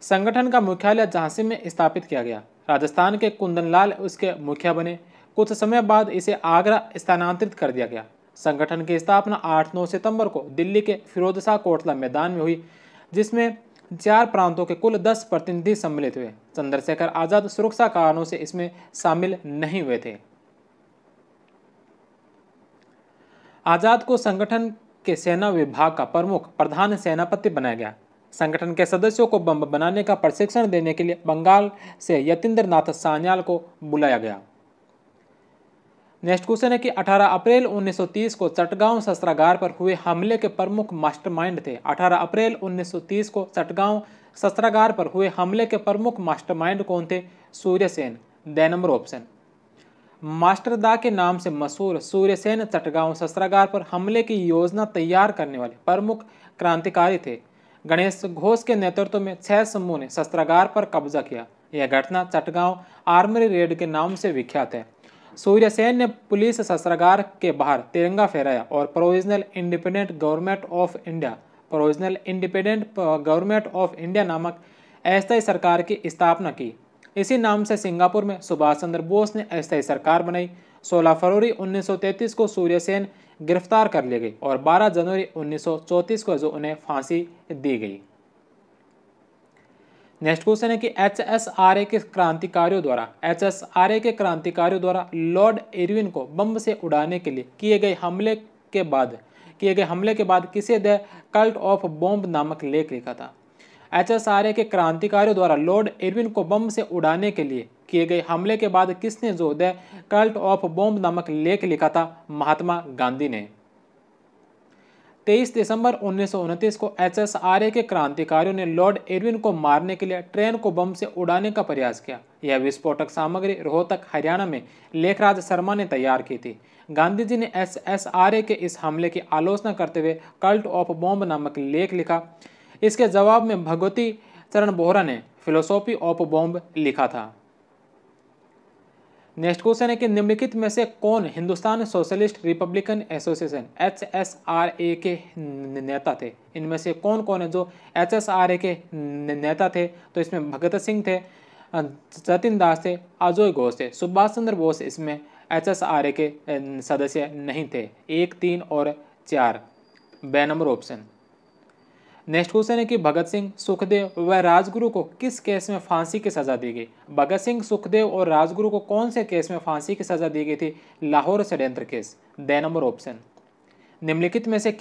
Speaker 2: संगठन का मुख्यालय झांसी में स्थापित किया गया। राजस्थान के कुंदनलाल उसके मुखिया बने। कुछ समय बाद इसे आगरा स्थानांतरित कर दिया गया। संगठन की स्थापना 8-9 सितंबर को दिल्ली के फिरोजशाह कोटला मैदान में हुई, जिसमें 4 प्रांतों के कुल 10 प्रतिनिधि सम्मिलित हुए। चंद्रशेखर आजाद सुरक्षा कारणों से इसमें शामिल नहीं हुए थे। आजाद को संगठन के सेना विभाग का प्रमुख प्रधान सेनापति बनाया गया। संगठन के सदस्यों को बम बनाने का प्रशिक्षण देने के लिए बंगाल से यतीन्द्र नाथ सान्याल को बुलाया गया। नेक्स्ट क्वेश्चन है कि 18 अप्रैल 1930 को चटगांव शस्त्रागार पर हुए हमले के प्रमुख मास्टरमाइंड थे। 18 अप्रैल 1930 को चटगांव शस्त्रागार पर हुए हमले के प्रमुख मास्टरमाइंड कौन थे? Surya Sen. D number option. Masterda के नाम से मशहूर सूर्यसेन चटगांव शस्त्रागार पर हमले की योजना तैयार करने वाले प्रमुख क्रांतिकारी थे। गणेश घोष के नेतृत्व में 6 समूह ने शस्त्रागार पर कब्जा किया। यह घटना चटगांव आर्मरी रेड के नाम से विख्यात है। सूर्यसेन ने पुलिस शस्त्रागार के बाहर तिरंगा फहराया और provisional independent government of India नामक अस्थायी सरकार की स्थापना की। इसी नाम से सिंगापुर में सुभाष चंद्र बोस ने अस्थायी सरकार बनाई। 16 फरवरी 1933 को सूर्यसेन गिरफ्तार कर लिए गए और 12 जनवरी 1934 को जो उन्हें फांसी दी गई। नेक्स्ट क्वेश्चन है कि HSRA के क्रांतिकारियों द्वारा लॉर्ड इरविन को बम से उड़ाने के लिए किए गए हमले के बाद किसे द कल्ट ऑफ बॉम्ब नामक लेख लिखा था? HSRA के क्रांतिकारियों द्वारा लॉर्ड इरविन को बम से उड़ाने के लिए किए गए हमले के बाद किसने जो द कल्ट ऑफ बॉम्ब नामक लेख लिखा था? महात्मा गांधी ने। 23 दिसंबर 1929 को HSRA के क्रांतिकारियों ने लॉर्ड इरविन को मारने के लिए ट्रेन को बम से उड़ाने का प्रयास किया। यह विस्फोटक सामग्री रोहतक हरियाणा में लेखराज शर्मा ने तैयार की थी। गांधी जी ने HSRA के इस हमले की आलोचना करते हुए कल्ट ऑफ बॉम्ब नामक लेख लिखा। इसके जवाब में भगवती चरण बोहरा ने फिलोसॉफी ऑफ बॉम्ब लिखा था। नेक्स्ट क्वेश्चन है कि निम्नलिखित में से कौन Hindustan socialist Republican association HSRA के नेता थे? इनमें से कौन कौन है जो HSRA के नेता थे? तो इसमें भगत सिंह थे, जतिन दास थे, अजय घोष थे। सुभाष चंद्र बोस इसमें HSRA के सदस्य नहीं थे। 1, 3 और 4 बे नंबर ऑप्शन। नेक्स्ट क्वेश्चन है कि भगत सिंह, सुखदेव व राजगुरु को किस केस में फांसी की सजा दी गई? भगत सिंह, सुखदेव और राजगुरु को कौन से केस में फांसी की सजा दी गई थी? लाहौर षड्यंत्र केस। The number option. निम्नलिखित में से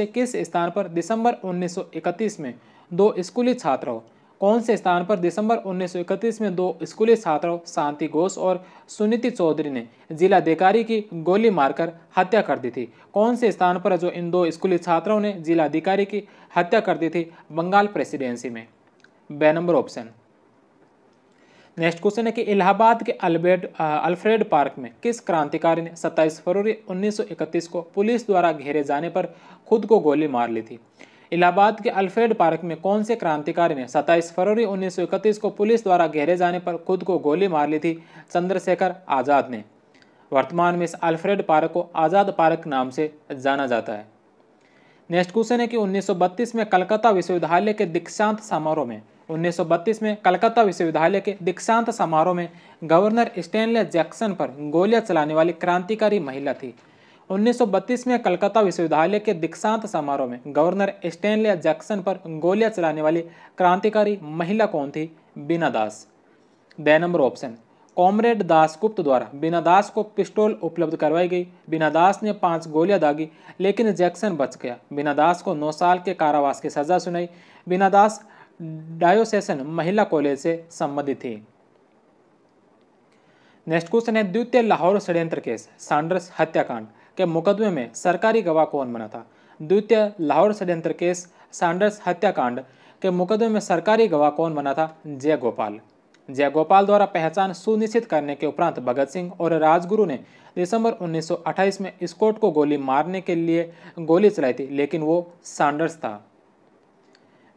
Speaker 2: किस स्थान पर दिसंबर 1931 में 2 स्कूली छात्रों कौन से स्थान पर दिसंबर 1931 में दो स्कूली छात्रों शांति घोष और सुनीति चौधरी ने जिलाधिकारी की गोली मारकर हत्या कर दी थी? कौन से स्थान पर जो इन दो स्कूली छात्रों ने जिलाधिकारी की हत्या कर दी थी? बंगाल प्रेसिडेंसी में। बे नंबर ऑप्शन। नेक्स्ट क्वेश्चन है कि इलाहाबाद के अल्फ्रेड पार्क में किस क्रांतिकारी ने 27 फरवरी 1931 को पुलिस द्वारा घेरे जाने पर खुद को गोली मार ली थी? इलाहाबाद के अल्फ्रेड पार्क में कौन से क्रांतिकारी ने 27 फरवरी 1931 को पुलिस द्वारा घेरे जाने पर खुद को गोली मार ली थी? चंद्रशेखर आजाद ने। वर्तमान में इस अल्फ्रेड पार्क को आजाद पार्क नाम से जाना जाता है। नेक्स्ट क्वेश्चन है कि 1932 में कलकत्ता विश्वविद्यालय के दीक्षांत समारोह में 1932 में कलकत्ता विश्वविद्यालय के दीक्षांत समारोह में गवर्नर स्टैनले जैक्सन पर गोलियां चलाने वाली क्रांतिकारी महिला थी। 1932 में कलकत्ता विश्वविद्यालय के दीक्षांत समारोह में गवर्नर स्टैनले जैक्सन पर गोलियां चलाने वाली क्रांतिकारी महिला कौन थी? Bina Das. D number option. Comrade Dasgupta द्वारा बीना दास को पिस्टल उपलब्ध करवाई गई। बीना दास ने 5 गोलियां दागी, लेकिन जैक्सन बच गया। बीना दास को 9 साल के कारावास की सजा सुनाई। बीना दास डायोसेसन महिला कॉलेज से संबंधित थी। नेक्स्ट क्वेश्चन है द्वितीय लाहौर षड्यंत्र केस सैंडर्स हत्याकांड के मुकदमे में सरकारी गवाह कौन बना था? द्वितीय लाहौर षड्यंत्र केस सैंडर्स हत्याकांड के मुकदमे में सरकारी गवाह कौन बना था? जयगोपाल। जयगोपाल द्वारा पहचान सुनिश्चित करने के उपरांत भगत सिंह और राजगुरु ने दिसंबर 1928 में स्कॉट को गोली मारने के लिए गोली चलाई थी, लेकिन वो सैंडर्स था।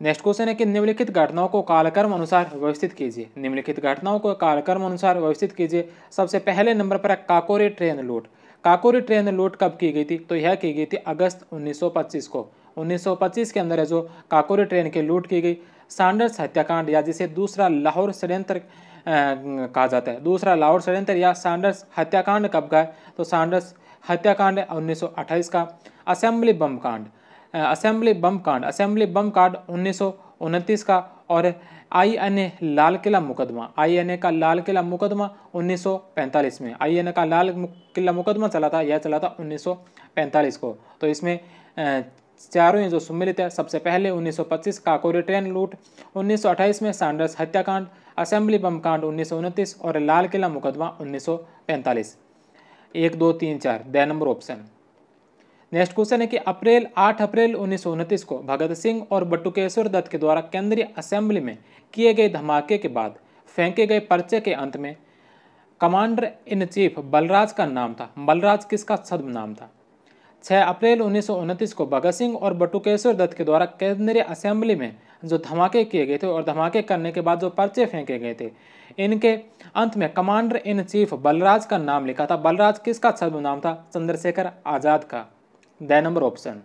Speaker 2: नेक्स्ट क्वेश्चन है कि निम्नलिखित घटनाओं को कालक्रम अनुसार व्यवस्थित कीजिए। निम्नलिखित घटनाओं को कालक्रम अनुसार व्यवस्थित कीजिए। सबसे पहले नंबर पर है काकोरी ट्रेन लूट। काकोरी ट्रेन लूट कब की गई थी? तो यह की गई थी अगस्त 1925 को। 1925 के अंदर है जो काकोरी ट्रेन की लूट की गई। सैंडर्स हत्याकांड या जिसे दूसरा लाहौर षड्यंत्र कहा जाता है, दूसरा लाहौर षड्यंत्र या सैंडर्स हत्याकांड कब का है? तो सैंडर्स हत्याकांड 1928 का। असेंबली बम कांड 1929 का। और INA लाल किला मुकदमा, INA का लाल किला मुकदमा 1945 में। INA का लाल किला मुकदमा चला था, यह चला था 1945 को। तो इसमें चारों जो सम्मिलित है, सबसे पहले 1925 काकोरी ट्रेन लूट, 1928 में सैंडर्स हत्याकांड, असेंबली बम कांड 1929 और लाल किला मुकदमा 1945। 1, 2, 3, 4 the number option. Next question है कि 8 अप्रैल 1929 को भगत सिंह और बटुकेश्वर दत्त के द्वारा केंद्रीय असेंबली में किए गए धमाके के बाद फेंके गए पर्चे के अंत में कमांडर इन चीफ बलराज का नाम था। बलराज किसका छद्म नाम था? 6 अप्रैल 1929 को भगत सिंह और बटुकेश्वर दत्त के द्वारा केंद्रीय असेंबली में जो धमाके किए गए थे और धमाके करने के बाद जो पर्चे फेंके गए थे, इनके अंत में कमांडर इन चीफ बलराज का नाम लिखा था। बलराज किसका छद्म नाम था? चंद्रशेखर आजाद का। The number option.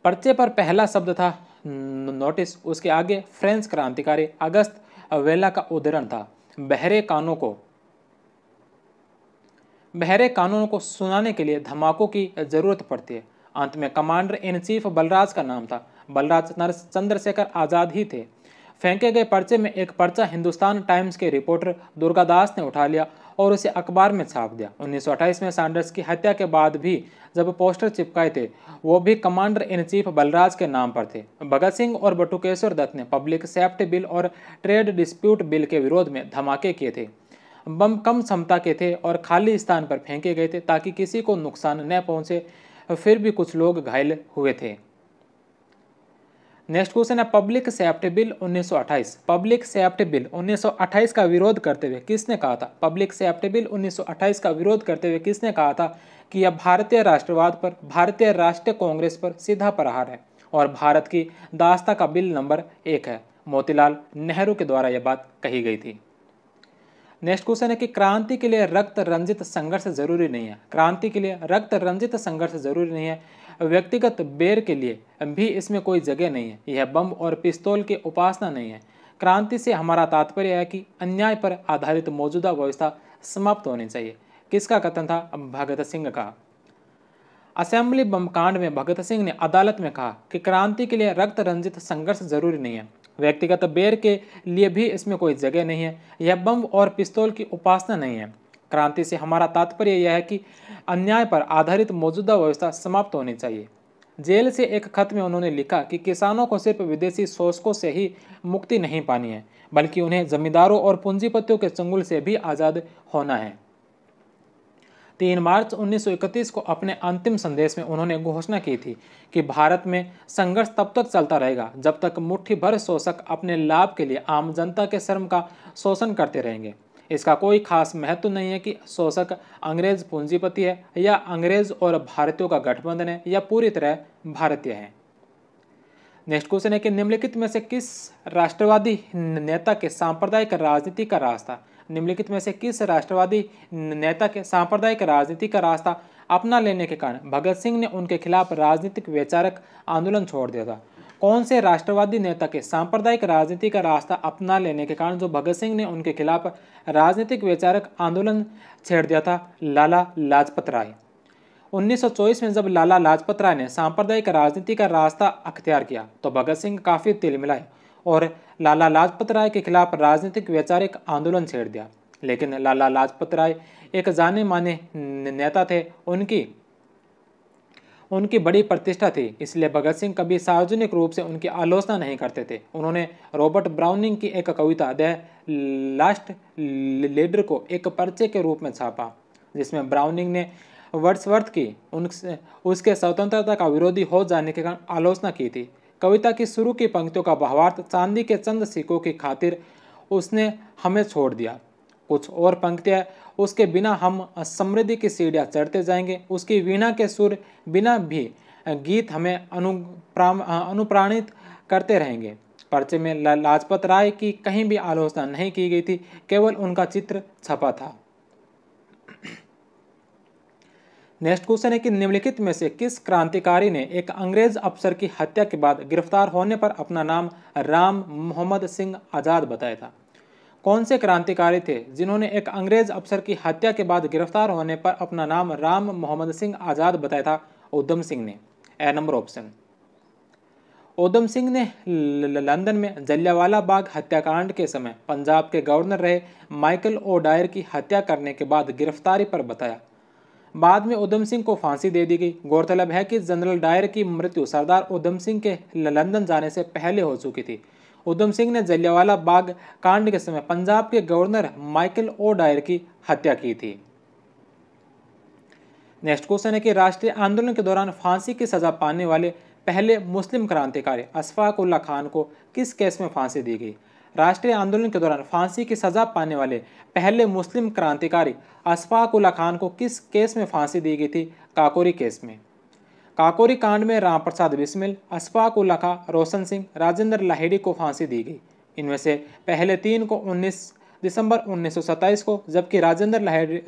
Speaker 2: पर्चे पर पहला शब्द था नोटिस, उसके आगे फ्रेंच क्रांतिकारी अगस्त वेला का उद्धरण था। बहरे कानूनों को सुनाने के लिए धमाकों की जरूरत पड़ती है। अंत में कमांडर इन चीफ बलराज का नाम था। बलराज चंद्रशेखर आजाद ही थे। फेंके गए पर्चे में एक पर्चा हिंदुस्तान टाइम्स के रिपोर्टर दुर्गादास ने उठा लिया और उसे अखबार में छाप दिया। 1928 में सैंडर्स की हत्या के बाद भी जब पोस्टर चिपकाए थे, वो भी कमांडर इन चीफ बलराज के नाम पर थे। भगत सिंह और बटुकेश्वर दत्त ने पब्लिक सेफ्टी बिल और ट्रेड डिस्प्यूट बिल के विरोध में धमाके किए थे। बम कम क्षमता के थे और खाली स्थान पर फेंके गए थे ताकि किसी को नुकसान न पहुंचे, फिर भी कुछ लोग घायल हुए थे। नेक्स्ट क्वेश्चन है public safety bill 1928। Public safety bill 1928 का विरोध करते हुए किसने कहा था? पब्लिक सेफ्टी बिल 1928 का विरोध करते हुए किसने कहा था कि यह भारतीय राष्ट्रवाद पर, भारतीय राष्ट्रीय कांग्रेस पर सीधा प्रहार है और भारत की दास्ता का बिल नंबर 1 है? मोतीलाल नेहरू के द्वारा यह बात कही गई थी। नेक्स्ट क्वेश्चन है कि क्रांति के लिए रक्त रंजित संघर्ष जरूरी नहीं है। क्रांति के लिए रक्त रंजित संघर्ष जरूरी नहीं है। व्यक्तिगत बेर के लिए भी इसमें कोई जगह नहीं है। यह बम और पिस्तौल की उपासना नहीं है। क्रांति से हमारा तात्पर्य है कि अन्याय पर आधारित मौजूदा व्यवस्था समाप्त होनी चाहिए। किसका कथन था? भगत सिंह का। असेंबली बम कांड में भगत सिंह ने अदालत में कहा कि क्रांति के लिए रक्त रंजित संघर्ष जरूरी नहीं है। व्यक्तिगत बेर के लिए भी इसमें कोई जगह नहीं है। यह बम और पिस्तौल की उपासना नहीं है। क्रांति से हमारा तात्पर्य यह है कि अन्याय पर आधारित मौजूदा व्यवस्था समाप्त होनी चाहिए। जेल से एक खत में उन्होंने लिखा कि किसानों को सिर्फ विदेशी शोषकों से ही मुक्ति नहीं पानी है, बल्कि उन्हें जमींदारों और पूंजीपतियों के चंगुल से भी आज़ाद होना है। 3 मार्च 1931 को अपने अंतिम संदेश में उन्होंने घोषणा की थी कि भारत में संघर्ष तब तक चलता रहेगा जब तक मुट्ठी भर शोषक अपने लाभ के लिए आम जनता के श्रम का शोषण करते रहेंगे। इसका कोई खास महत्व नहीं है कि शोषक अंग्रेज पूंजीपति है या अंग्रेज और भारतीयों का गठबंधन है या पूरी तरह भारतीय है। नेक्स्ट क्वेश्चन है कि निम्नलिखित में से किस राष्ट्रवादी नेता के सांप्रदायिक राजनीति का रास्ता निम्नलिखित में से किस राष्ट्रवादी नेता के सांप्रदायिक राजनीति का रास्ता अपना लेने के कारण भगत सिंह ने उनके खिलाफ राजनीतिक वैचारिक आंदोलन छोड़ दिया था? कौन से राष्ट्रवादी नेता के सांप्रदायिक राजनीति का रास्ता अपना लेने के कारण जो भगत सिंह ने उनके खिलाफ राजनीतिक वैचारिक आंदोलन छेड़ दिया था? लाला लाजपत राय। 1924 में जब लाला लाजपत राय ने सांप्रदायिक राजनीति का रास्ता अख्तियार किया तो भगत सिंह काफ़ी तिलमिलाए और लाला लाजपत राय के खिलाफ राजनीतिक वैचारिक आंदोलन छेड़ दिया। लेकिन लाला लाजपत राय एक जाने माने नेता थे, उनकी बड़ी प्रतिष्ठा थी, इसलिए भगत सिंह कभी सार्वजनिक रूप से उनकी आलोचना नहीं करते थे। उन्होंने रॉबर्ट ब्राउनिंग की एक कविता द लास्ट लीडर को एक पर्चे के रूप में छापा, जिसमें ब्राउनिंग ने वर्ड्सवर्थ की उसके स्वतंत्रता का विरोधी हो जाने के कारण आलोचना की थी। कविता की शुरू की पंक्तियों का भावार्थ चांदी के चंद सिक्कों की खातिर उसने हमें छोड़ दिया। कुछ और पंक्तियाँ उसके बिना हम समृद्धि की सीढ़ियाँ चढ़ते जाएंगे, उसकी वीणा के सुर बिना भी गीत हमें अनुप्राणित करते रहेंगे। पर्चे में लाजपत राय की कहीं भी आलोचना नहीं की गई थी, केवल उनका चित्र छपा था। नेक्स्ट क्वेश्चन है कि निम्नलिखित में से किस क्रांतिकारी ने एक अंग्रेज अफसर की हत्या के बाद गिरफ्तार होने पर अपना नाम राम मोहम्मद सिंह आज़ाद बताया था? कौन से क्रांतिकारी थे जिन्होंने एक अंग्रेज अफसर की हत्या के बाद गिरफ्तार होने पर अपना नाम राम मोहम्मद सिंह आज़ाद बताया था? उधम सिंह ने। ए नंबर ऑप्शन। उधम सिंह ने लंदन में जलियांवाला बाग हत्याकांड के समय पंजाब के गवर्नर रहे माइकल ओ डायर की हत्या करने के बाद गिरफ्तारी पर बताया। बाद में उधम सिंह को फांसी दे दी गई। गौरतलब है कि जनरल डायर की मृत्यु सरदार उधम सिंह के लंदन जाने से पहले हो चुकी थी। उधम सिंह ने जलियांवाला बाग कांड के समय पंजाब के गवर्नर माइकल ओ डायर की हत्या की थी। नेक्स्ट क्वेश्चन है कि राष्ट्रीय आंदोलन के दौरान फांसी की सजा पाने वाले पहले मुस्लिम क्रांतिकारी अशफाक उल्लाह खान को किस केस में फांसी दी गई? राष्ट्रीय आंदोलन के दौरान फांसी की सजा पाने वाले पहले मुस्लिम क्रांतिकारी अशफाक उल्लाह खान को किस केस में फांसी दी गई थी? काकोरी केस में। काकोरी कांड में राम प्रसाद बिस्मिल, अशफाक उल्लाह खां, रोशन सिंह, राजेंद्र लाहिड़ी को फांसी दी गई। इनमें से पहले 3 को 19 दिसंबर 1927 को, जबकि राजेंद्र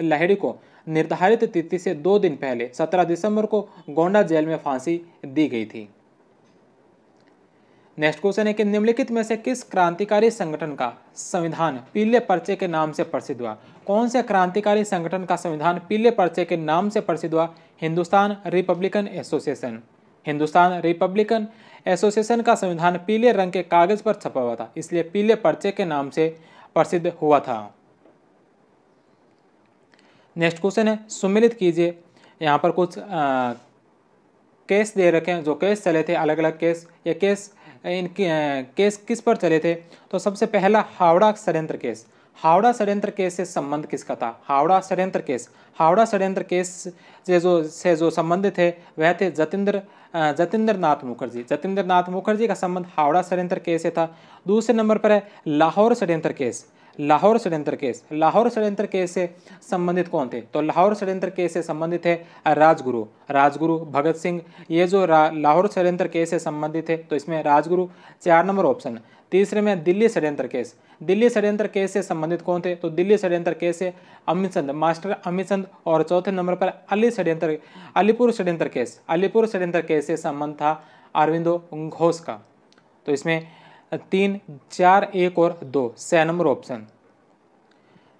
Speaker 2: लाहिड़ी को निर्धारित तिथि से 2 दिन पहले 17 दिसंबर को गोंडा जेल में फांसी दी गई थी। नेक्स्ट क्वेश्चन है कि निम्नलिखित में से किस क्रांतिकारी संगठन का संविधान पीले पर्चे के नाम से प्रसिद्ध हुआ? कौन से क्रांतिकारी संगठन का संविधान पीले पर्चे के नाम से प्रसिद्ध हुआ? Hindustan Republican association. Hindustan Republican association का संविधान पीले रंग के कागज पर छपा हुआ था, इसलिए पीले पर्चे के नाम से प्रसिद्ध हुआ था। नेक्स्ट क्वेश्चन है, सुमेलित कीजिए। यहाँ पर कुछ केस दे रखे हैं, जो केस चले थे, अलग अलग केस। ये केस केस किस पर चले थे? तो सबसे पहला हावड़ा षड्यंत्र केस। हावड़ा षड्यंत्र केस से संबंध किसका था? हावड़ा षड्यंत्र केस से जो संबंधित थे वह थे जतिंद्र नाथ मुखर्जी। जतिंद्र नाथ मुखर्जी का संबंध हावड़ा षड्यंत्र केस से था। दूसरे नंबर पर है लाहौर षड्यंत्र केस। लाहौर षड्यंत्र केस से संबंधित कौन थे? तो लाहौर षड्यंत्र केस से संबंधित है राजगुरु भगत सिंह। ये जो लाहौर षड्यंत्र केस से संबंधित है, तो इसमें राजगुरु 4 नंबर ऑप्शन। तीसरे में दिल्ली षड्यंत्र केस से संबंधित कौन थे? तो दिल्ली षड्यंत्र केस से मास्टर अमित चंद। और चौथे नंबर पर अलीपुर षड्यंत्र केस से संबंध था अरविंदो घोष का। तो इसमें 3, 4, 1 और 2 6 नंबर ऑप्शन।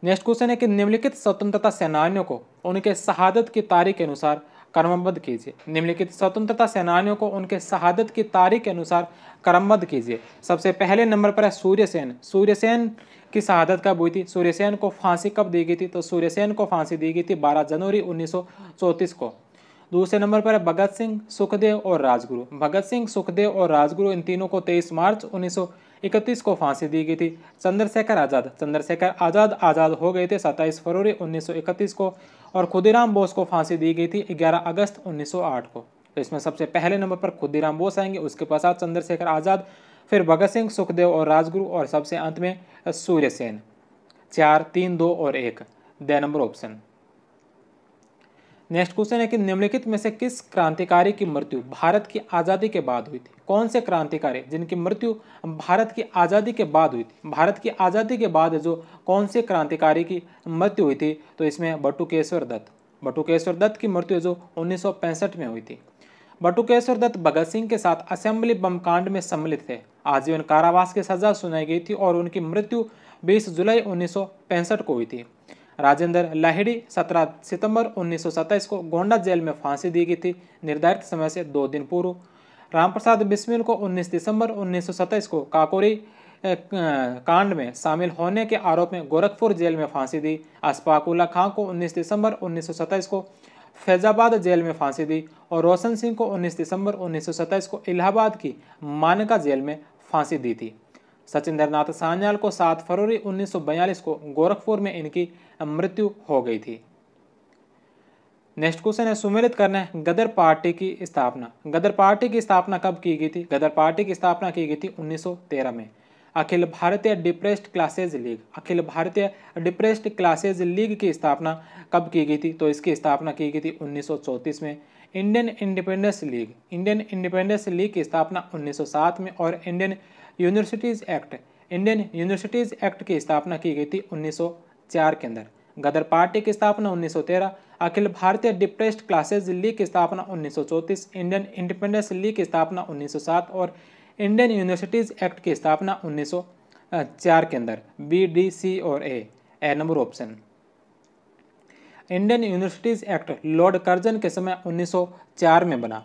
Speaker 2: नेक्स्ट क्वेश्चन है कि निम्नलिखित स्वतंत्रता सेनानियों को उनके शहादत की तारीख के अनुसार क्रमबद्ध कीजिए। निम्नलिखित स्वतंत्रता सेनानियों को उनके शहादत की तारीख के अनुसार क्रमबद्ध कीजिए। सबसे पहले नंबर पर है सूर्यसेन की शहादत कब हुई थी? सूर्यसेन को फांसी कब दी गई थी? तो सूर्यसेन को फांसी दी गई थी 12 जनवरी 1934 को। दूसरे नंबर पर है भगत सिंह, सुखदेव और राजगुरु। भगत सिंह, सुखदेव और राजगुरु इन तीनों को 23 मार्च 1931 को फांसी दी गई थी। चंद्रशेखर आज़ाद आज़ाद हो गए थे 27 फरवरी 1931 को, और खुदीराम बोस को फांसी दी गई थी 11 अगस्त 1908 को। तो इसमें सबसे पहले नंबर पर खुदीराम बोस आएंगे, उसके पश्चात चंद्रशेखर आज़ाद, फिर भगत सिंह, सुखदेव और राजगुरु, और सबसे अंत में सूर्यसेन। 4, 3, 2 और 1 the number option. Next question है कि निम्नलिखित में से किस क्रांतिकारी की मृत्यु भारत की आज़ादी के बाद हुई थी? कौन से क्रांतिकारी जिनकी मृत्यु भारत की आज़ादी के बाद हुई थी? भारत की आज़ादी के बाद जो कौन से क्रांतिकारी की मृत्यु हुई थी? तो इसमें बटुकेश्वर दत्त। बटुकेश्वर दत्त की मृत्यु जो 1965 में हुई थी। बटुकेश्वर दत्त भगत सिंह के साथ असेंबली बम कांड में सम्मिलित थे। आजीवन कारावास की सजा सुनाई गई थी और उनकी मृत्यु 20 जुलाई 1965 को हुई थी। राजेंद्र लाहिड़ी 17 सितंबर 1927 को गोंडा जेल में फांसी दी गई थी, निर्धारित समय से 2 दिन पूर्व। रामप्रसाद बिस्मिल को 19 दिसंबर 1927 को काकोरी कांड में शामिल होने के आरोप में गोरखपुर जेल में फांसी दी। अशफाक उल्ला खां को 19 दिसंबर 1927 को फैजाबाद जेल में फांसी दी, और रोशन सिंह को 19 दिसंबर 1927 को इलाहाबाद की मानका जेल में फांसी दी थी। सचिंद्र नाथ सान्याल को 7 फरवरी 1942 को गोरखपुर में इनकी मृत्यु हो गई थी। नेक्स्ट क्वेश्चन है, सुमेलित करना है गदर पार्टी की स्थापना। गदर पार्टी की स्थापना कब की गई थी? गदर पार्टी की स्थापना की गई थी 1913 में। Akhil Bharatiya depressed classes league, Akhil Bharatiya depressed classes league की स्थापना कब की गई थी? तो इसकी स्थापना की गई थी 1934 में। Indian independence league, Indian independence league की स्थापना 1907 में, और Indian universities act, Indian universities act की स्थापना की गई थी 1904 के अंदर। गदर पार्टी की स्थापना 1913, Akhil Bharatiya depressed classes league की स्थापना 1934, इंडियन इंडिपेंडेंस लीग की स्थापना 1907 और इंडियन यूनिवर्सिटीज़ एक्ट की स्थापना 1904 के अंदर। बी, डी, सी और A number option. Indian universities act lord Curzon के समय 1904 में बना।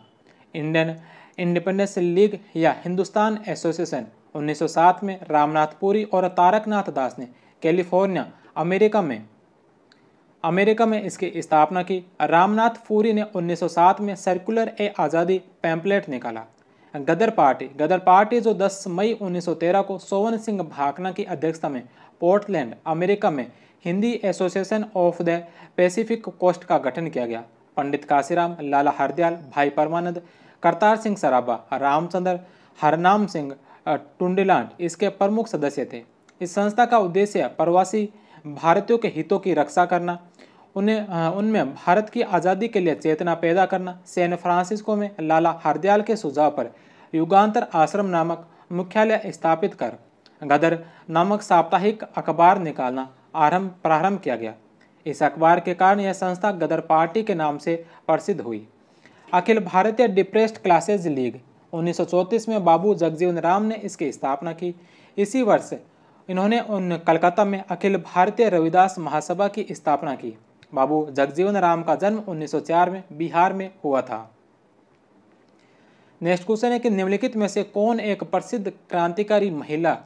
Speaker 2: इंडियन इंडिपेंडेंस लीग या हिंदुस्तान एसोसिएशन 1907 में रामनाथ पुरी और तारकनाथ दास ने कैलिफोर्निया अमेरिका में इसकी स्थापना की। रामनाथ पुरी ने 1907 में सर्कुलर ए आज़ादी पैम्पलेट निकाला। गदर पार्टी जो 10 मई 1913 को सोवन सिंह भाकना की अध्यक्षता में पोर्टलैंड अमेरिका में Hindi association of the Pacific coast का गठन किया गया। पंडित काशीराम, लाला हरदयाल, भाई परमानंद, करतार सिंह सराभा, रामचंद्र, हरनाम सिंह टुंडिलाट इसके प्रमुख सदस्य थे। इस संस्था का उद्देश्य प्रवासी भारतीयों के हितों की रक्षा करना, उनमें भारत की आज़ादी के लिए चेतना पैदा करना, सैन फ्रांसिस्को में लाला हरदयाल के सुझाव पर युगांतर आश्रम नामक मुख्यालय स्थापित कर गदर नामक साप्ताहिक अखबार निकालना प्रारंभ किया गया। इस अखबार के कारण यह संस्था गदर पार्टी के नाम से प्रसिद्ध हुई। Akhil Bharatiya depressed classes league 1934 में बाबू जगजीवन राम ने इसकी स्थापना की। इसी वर्ष इन्होंने कलकत्ता में अखिल भारतीय रविदास महासभा की स्थापना की। बाबू जगजीवन राम का जन्म 1904 में बिहार में हुआ था। नेक्स्ट क्वेश्चन है कि निम्नलिखित में से कौन एक प्रसिद्ध क्रांतिकारी महिला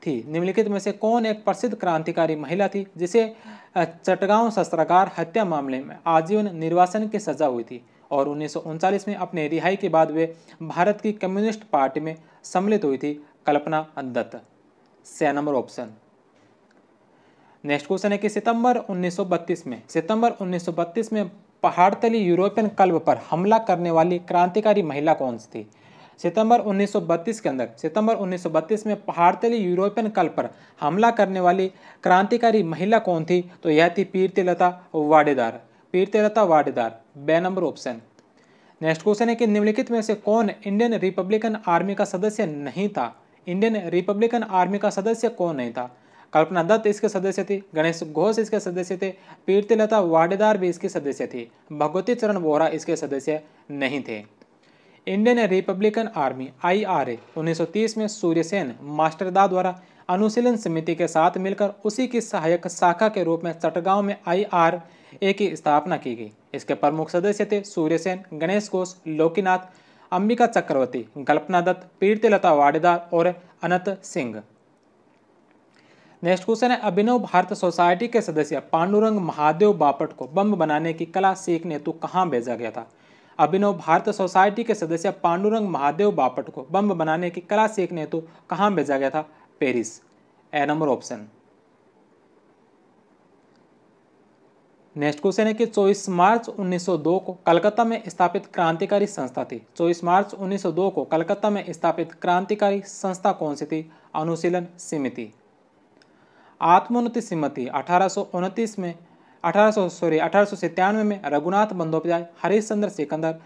Speaker 2: थी? निम्नलिखित में से कौन एक प्रसिद्ध क्रांतिकारी महिला थी जिसे चटगांव शस्त्रागार हत्या मामले में आजीवन निर्वासन की सजा हुई थी, और 1939 में अपने रिहाई के बाद वे भारत की कम्युनिस्ट पार्टी में सम्मिलित हुई थी? Kalpana Dutt. C number option. Next question है कि सितंबर 1932 में पहाड़तली यूरोपियन क्लब पर हमला करने वाली क्रांतिकारी महिला कौन सी थी? सितंबर 1932 में पहाड़तली यूरोपियन क्लब पर हमला करने वाली क्रांतिकारी महिला कौन थी? तो यह थी प्रीतिलता वाडेदार। बे नंबर ऑप्शन। नेक्स्ट क्वेश्चन है कि निम्नलिखित में से कौन इंडियन रिपब्लिकन आर्मी का सदस्य नहीं था? इंडियन रिपब्लिकन आर्मी का सदस्य कौन नहीं था? कल्पना दत्त इसके सदस्य थी, गणेश घोष इसके सदस्य थे, प्रीतिलता वाडेदार भी इसके सदस्य थी, भगवती चरण वोहरा इसके सदस्य नहीं थे। इंडियन रिपब्लिकन आर्मी IRA 1930 में सूर्यसेन मास्टरदा द्वारा अनुशीलन समिति के साथ मिलकर उसी की सहायक शाखा के रूप में चटगांव में IRA की स्थापना की गई। इसके प्रमुख सदस्य थे सूर्यसेन, गणेश घोष, लोकीनाथ, अंबिका चक्रवर्ती, कल्पना दत्त, प्रीतिलता वाडेदार और अनंत सिंह। नेक्स्ट क्वेश्चन है, अभिनव भारत सोसाइटी के सदस्य पांडुरंग महादेव बापट को बम बनाने की कला सीखने हेतु कहाँ भेजा गया था? अभिनव भारत सोसाइटी के सदस्य पांडुरंग महादेव बापट को बम बनाने की कला सीखने हेतु कहाँ भेजा गया था? पेरिस। ए नंबर ऑप्शन। नेक्स्ट क्वेश्चन है कि 24 मार्च 1902 को कलकत्ता में स्थापित क्रांतिकारी संस्था थी। 24 मार्च 1902 को कलकत्ता में स्थापित क्रांतिकारी संस्था कौन सी थी? अनुशीलन समिति। आत्मोन्नति समिति 1897 में रघुनाथ बंदोपाध्याय, हरीश चंद्र सिकंदर,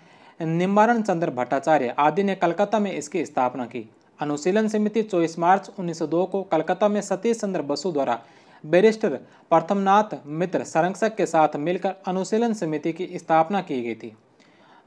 Speaker 2: निम्बारण चंद्र भट्टाचार्य आदि ने कलकत्ता में इसकी स्थापना की। अनुशीलन समिति 24 मार्च 1902 को कलकत्ता में सतीश चंद्र बसु द्वारा बैरिस्टर प्रथमनाथ मित्र संरक्षक के साथ मिलकर अनुशीलन समिति की स्थापना की गई थी।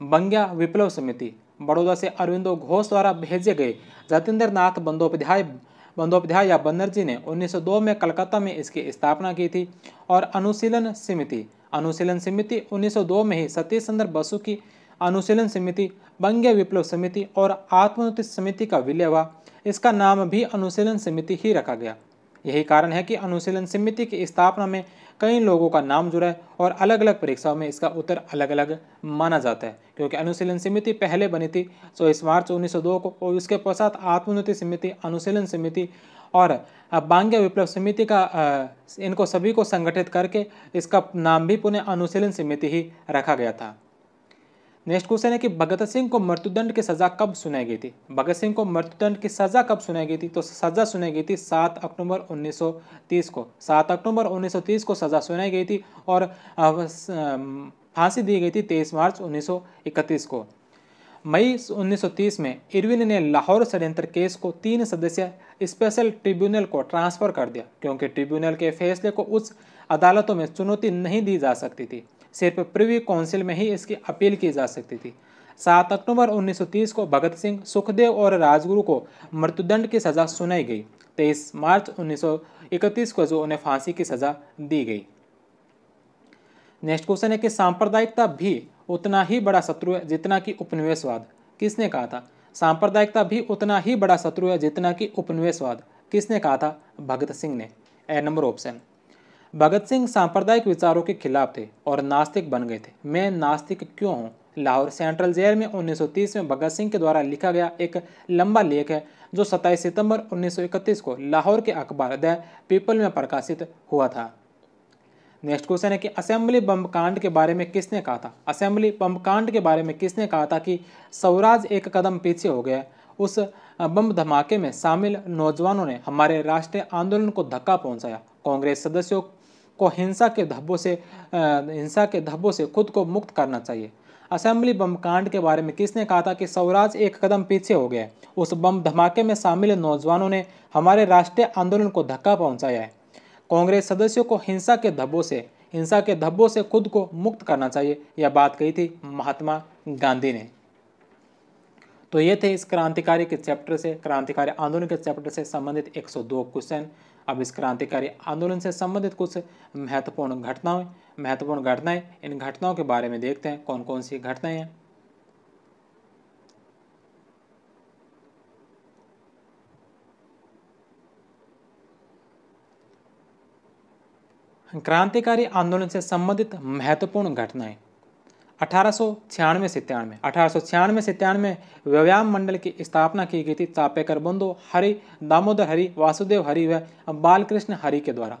Speaker 2: बंग्या विप्लव समिति बड़ौदा से अरविंदो घोष द्वारा भेजे गए जतेंद्र नाथ बंदोपाध्याय या बनर्जी ने 1902 में कलकत्ता में इसकी स्थापना की थी। और अनुशीलन समिति 1902 में ही सतीश चंद्र बसु की अनुशीलन समिति, बंग्या विप्लव समिति और आत्मोन्नति समिति का विलय हुआ। इसका नाम भी अनुशीलन समिति ही रखा गया। यही कारण है कि अनुशीलन समिति की स्थापना में कई लोगों का नाम जुड़ा है और अलग अलग परीक्षाओं में इसका उत्तर अलग अलग माना जाता है, क्योंकि अनुशीलन समिति पहले बनी थी 24 मार्च 1902 को और उसके पश्चात आत्मोन्नति समिति, अनुशीलन समिति और बांग्या विप्लव समिति का इनको सभी को संगठित करके इसका नाम भी पुनः अनुशीलन समिति ही रखा गया था। नेक्स्ट क्वेश्चन है कि भगत सिंह को मृत्युदंड की सजा कब सुनाई गई थी? भगत सिंह को मृत्युदंड की सजा कब सुनाई गई थी? तो सजा सुनाई गई थी 7 अक्टूबर 1930 को। 7 अक्टूबर 1930 को सजा सुनाई गई थी और फांसी दी गई थी 23 मार्च 1931 को। मई 1930 में इरविन ने लाहौर षड्यंत्र केस को 3 सदस्यीय स्पेशल ट्रिब्यूनल को ट्रांसफर कर दिया, क्योंकि ट्रिब्यूनल के फैसले को उच्च अदालतों में चुनौती नहीं दी जा सकती थी, सिर्फ प्रिवी काउंसिल में ही इसकी अपील की जा सकती थी। 7 अक्टूबर 1930 को भगत सिंह, सुखदेव और राजगुरु को मृत्युदंड की सजा सुनाई गई। 23 मार्च 1931 को जो उन्हें फांसी की सजा दी गई। नेक्स्ट क्वेश्चन है कि सांप्रदायिकता भी उतना ही बड़ा शत्रु है जितना कि उपनिवेशवाद। किसने कहा था? सांप्रदायिकता भी उतना ही बड़ा शत्रु है जितना कि उपनिवेशवाद। किसने कहा था? भगत सिंह ने। ए नंबर ऑप्शन। भगत सिंह सांप्रदायिक विचारों के खिलाफ थे और नास्तिक बन गए थे। मैं नास्तिक क्यों हूँ? लाहौर सेंट्रल जेल में 1930 में भगत सिंह के द्वारा लिखा गया एक लंबा लेख है जो 27 सितंबर 1931 को लाहौर के अखबार द पीपल में प्रकाशित हुआ था। नेक्स्ट क्वेश्चन है कि असेंबली बम कांड के बारे में किसने कहा था? असेंबली बम कांड के बारे में किसने कहा था कि स्वराज एक कदम पीछे हो गया? उस बम धमाके में शामिल नौजवानों ने हमारे राष्ट्रीय आंदोलन को धक्का पहुंचाया। कांग्रेस सदस्यों को हिंसा के धब्बों से खुद को मुक्त करना चाहिए। असेंबली बम कांड के बारे में किसने कहा था कि स्वराज एक कदम पीछे हो गया? उस बम धमाके में शामिल नौजवानों ने हमारे राष्ट्रीय आंदोलन को धक्का पहुंचाया है। कांग्रेस सदस्यों को हिंसा के धब्बों से खुद को मुक्त करना चाहिए, यह बात कही थी महात्मा गांधी ने। तो ये थे इस क्रांतिकारी के चैप्टर से, क्रांतिकारी आंदोलन के चैप्टर से संबंधित 102 क्वेश्चन। अब इस क्रांतिकारी आंदोलन से संबंधित कुछ महत्वपूर्ण घटनाएं, इन घटनाओं के बारे में देखते हैं कौन कौन सी घटनाएं हैं। क्रांतिकारी आंदोलन से संबंधित महत्वपूर्ण घटनाएं। 1896 में व्यायाम मंडल की स्थापना की गई थी चापेकर बंधु हरि, दामोदर हरि, वासुदेव हरि व बालकृष्ण हरि के द्वारा।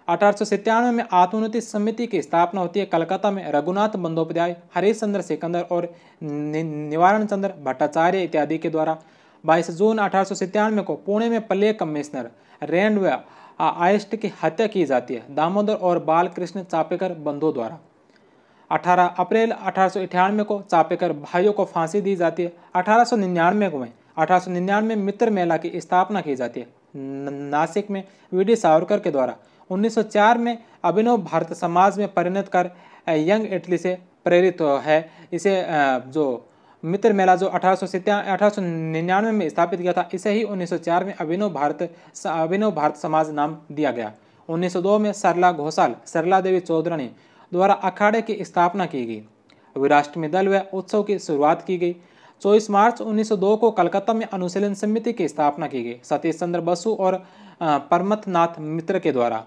Speaker 2: 1897 में आत्मोन्नति समिति की स्थापना होती है कलकत्ता में रघुनाथ बंदोपाध्याय, हरीश चंद्र सिकंदर और निवारण चंद्र भट्टाचार्य इत्यादि के द्वारा। 22 जून 1897 को पुणे में प्ले कमिश्नर रैंड व आयस्ट की हत्या की जाती है दामोदर और बालकृष्ण चापेकर बंधुओं द्वारा। 18 अप्रैल 1898 को चापेकर भाइयों को फांसी दी जाती है। 1899 में मित्र मेला की स्थापना की जाती है नासिक में वीडी सावरकर के द्वारा। 1904 में अभिनव भारत समाज में परिणत कर यंग इटली से प्रेरित है। इसे जो मित्र मेला जो 1899 में स्थापित किया था, इसे ही 1904 में अभिनव भारत समाज नाम दिया गया। 1902 में सरला देवी चौधरानी द्वारा अखाड़े की स्थापना की गई। विराष्ट्रमी दल व उत्सव की शुरुआत की गई। 24 मार्च 1902 को कलकत्ता में अनुशीलन समिति की स्थापना की गई सतीश चंद्र बसु और परमथनाथ मित्र के द्वारा।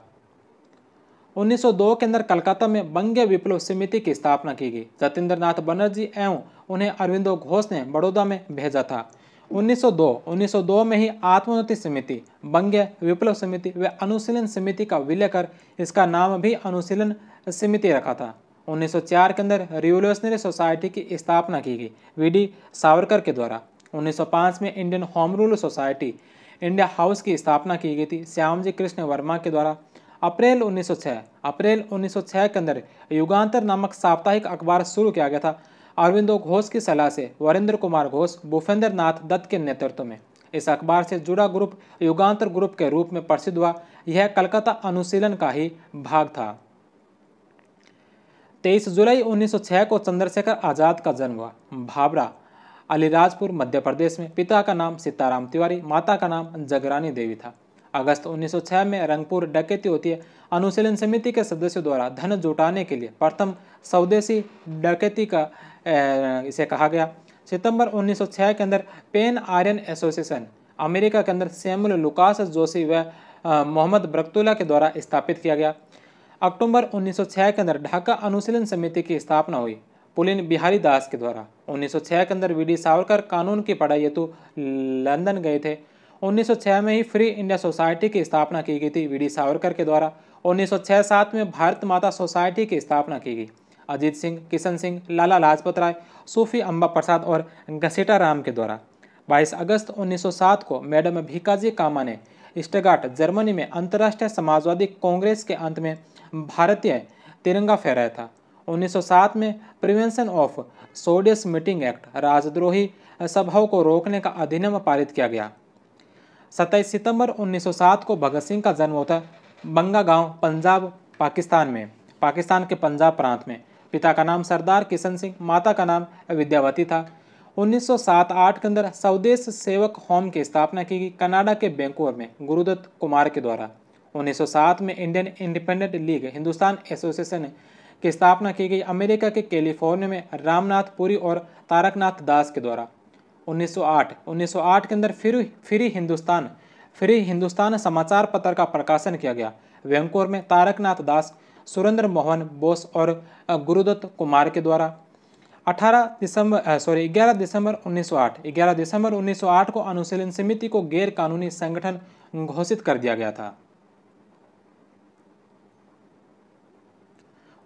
Speaker 2: 1902 के अंदर कलकत्ता में बंग विप्लव समिति की स्थापना की गई। जतेंद्र नाथ बनर्जी एवं उन्हें अरविंदो घोष ने बड़ौदा में भेजा था। 1902 में ही आत्मोन्नति समिति, बंग विप्लव समिति व अनुशीलन समिति का विलय कर इसका नाम भी अनुशीलन समिति रखा था। 1904 के अंदर रिवोल्यूशनरी सोसाइटी की स्थापना की गई वीडी सावरकर के द्वारा। 1905 में Indian home rule society India house की स्थापना की गई थी श्यामजी कृष्ण वर्मा के द्वारा। अप्रैल 1906 के अंदर युगांतर नामक साप्ताहिक अखबार शुरू किया गया था अरविंदो घोष की सलाह से वीरेंद्र कुमार घोष, भूपेंद्र नाथ दत्त के नेतृत्व में। इस अखबार से जुड़ा ग्रुप युगांतर ग्रुप के रूप में प्रसिद्ध हुआ। यह कलकत्ता अनुशीलन का ही भाग था। 23 जुलाई 1906 को चंद्रशेखर आजाद का जन्म हुआ। भाबरा, अलीराजपुर, मध्य प्रदेश में। पिता का नाम सीताराम तिवारी, माता का नाम जगरानी देवी था। अगस्त 1906 में रंगपुर डकैती होती है। अनुशीलन समिति के सदस्यों द्वारा धन जुटाने के लिए प्रथम स्वदेशी डकैती का इसे कहा गया। सितंबर 1906 के अंदर पेन आर्यन एसोसिएशन अमेरिका के अंदर सैमुअल लुकास जोशी व मोहम्मद बरकतुल्ला के द्वारा स्थापित किया गया। अक्टूबर 1906 के अंदर ढाका अनुशीलन समिति की स्थापना हुई पुलिन बिहारी दास के द्वारा। 1906 के अंदर वीडी सावरकर कानून की पढ़ाई हेतु लंदन गए थे। 1906 में ही फ्री इंडिया सोसाइटी की स्थापना की गई थी वीडी सावरकर के द्वारा। 1906-07 में भारत माता सोसाइटी की स्थापना की गई अजीत सिंह, किशन सिंह, लाला लाजपत राय, सूफी अम्बा प्रसाद और घसीटा राम के द्वारा। 22 अगस्त 1907 को मैडम भीकाजी कामा ने स्टटगार्ट, जर्मनी में अंतर्राष्ट्रीय समाजवादी कांग्रेस के अंत में भारतीय तिरंगा फहराया था। 1907 में प्रिवेंशन ऑफ सोडियस मीटिंग एक्ट, राजद्रोही सभाओं को रोकने का अधिनियम पारित किया गया। 27 सितंबर 1907 को भगत सिंह का जन्म होता है बंगा गांव, पंजाब, पाकिस्तान के पंजाब प्रांत में। पिता का नाम सरदार किशन सिंह, माता का नाम विद्यावती था। 1907-08 के अंदर स्वदेश सेवक होम की स्थापना की गई कनाडा के वैंकूवर में गुरुदत्त कुमार के द्वारा। 1907 में Indian independent league Hindustan association की स्थापना की गई अमेरिका के कैलिफोर्निया में रामनाथ पुरी और तारकनाथ दास के द्वारा। 1908 के अंदर फ्री हिंदुस्तान समाचार पत्र का प्रकाशन किया गया वैंकूवर में तारकनाथ दास, सुरेंद्र मोहन बोस और गुरुदत्त कुमार के द्वारा। 11 दिसंबर 1908 को अनुशीलन समिति को गैर कानूनी संगठन घोषित कर दिया गया था।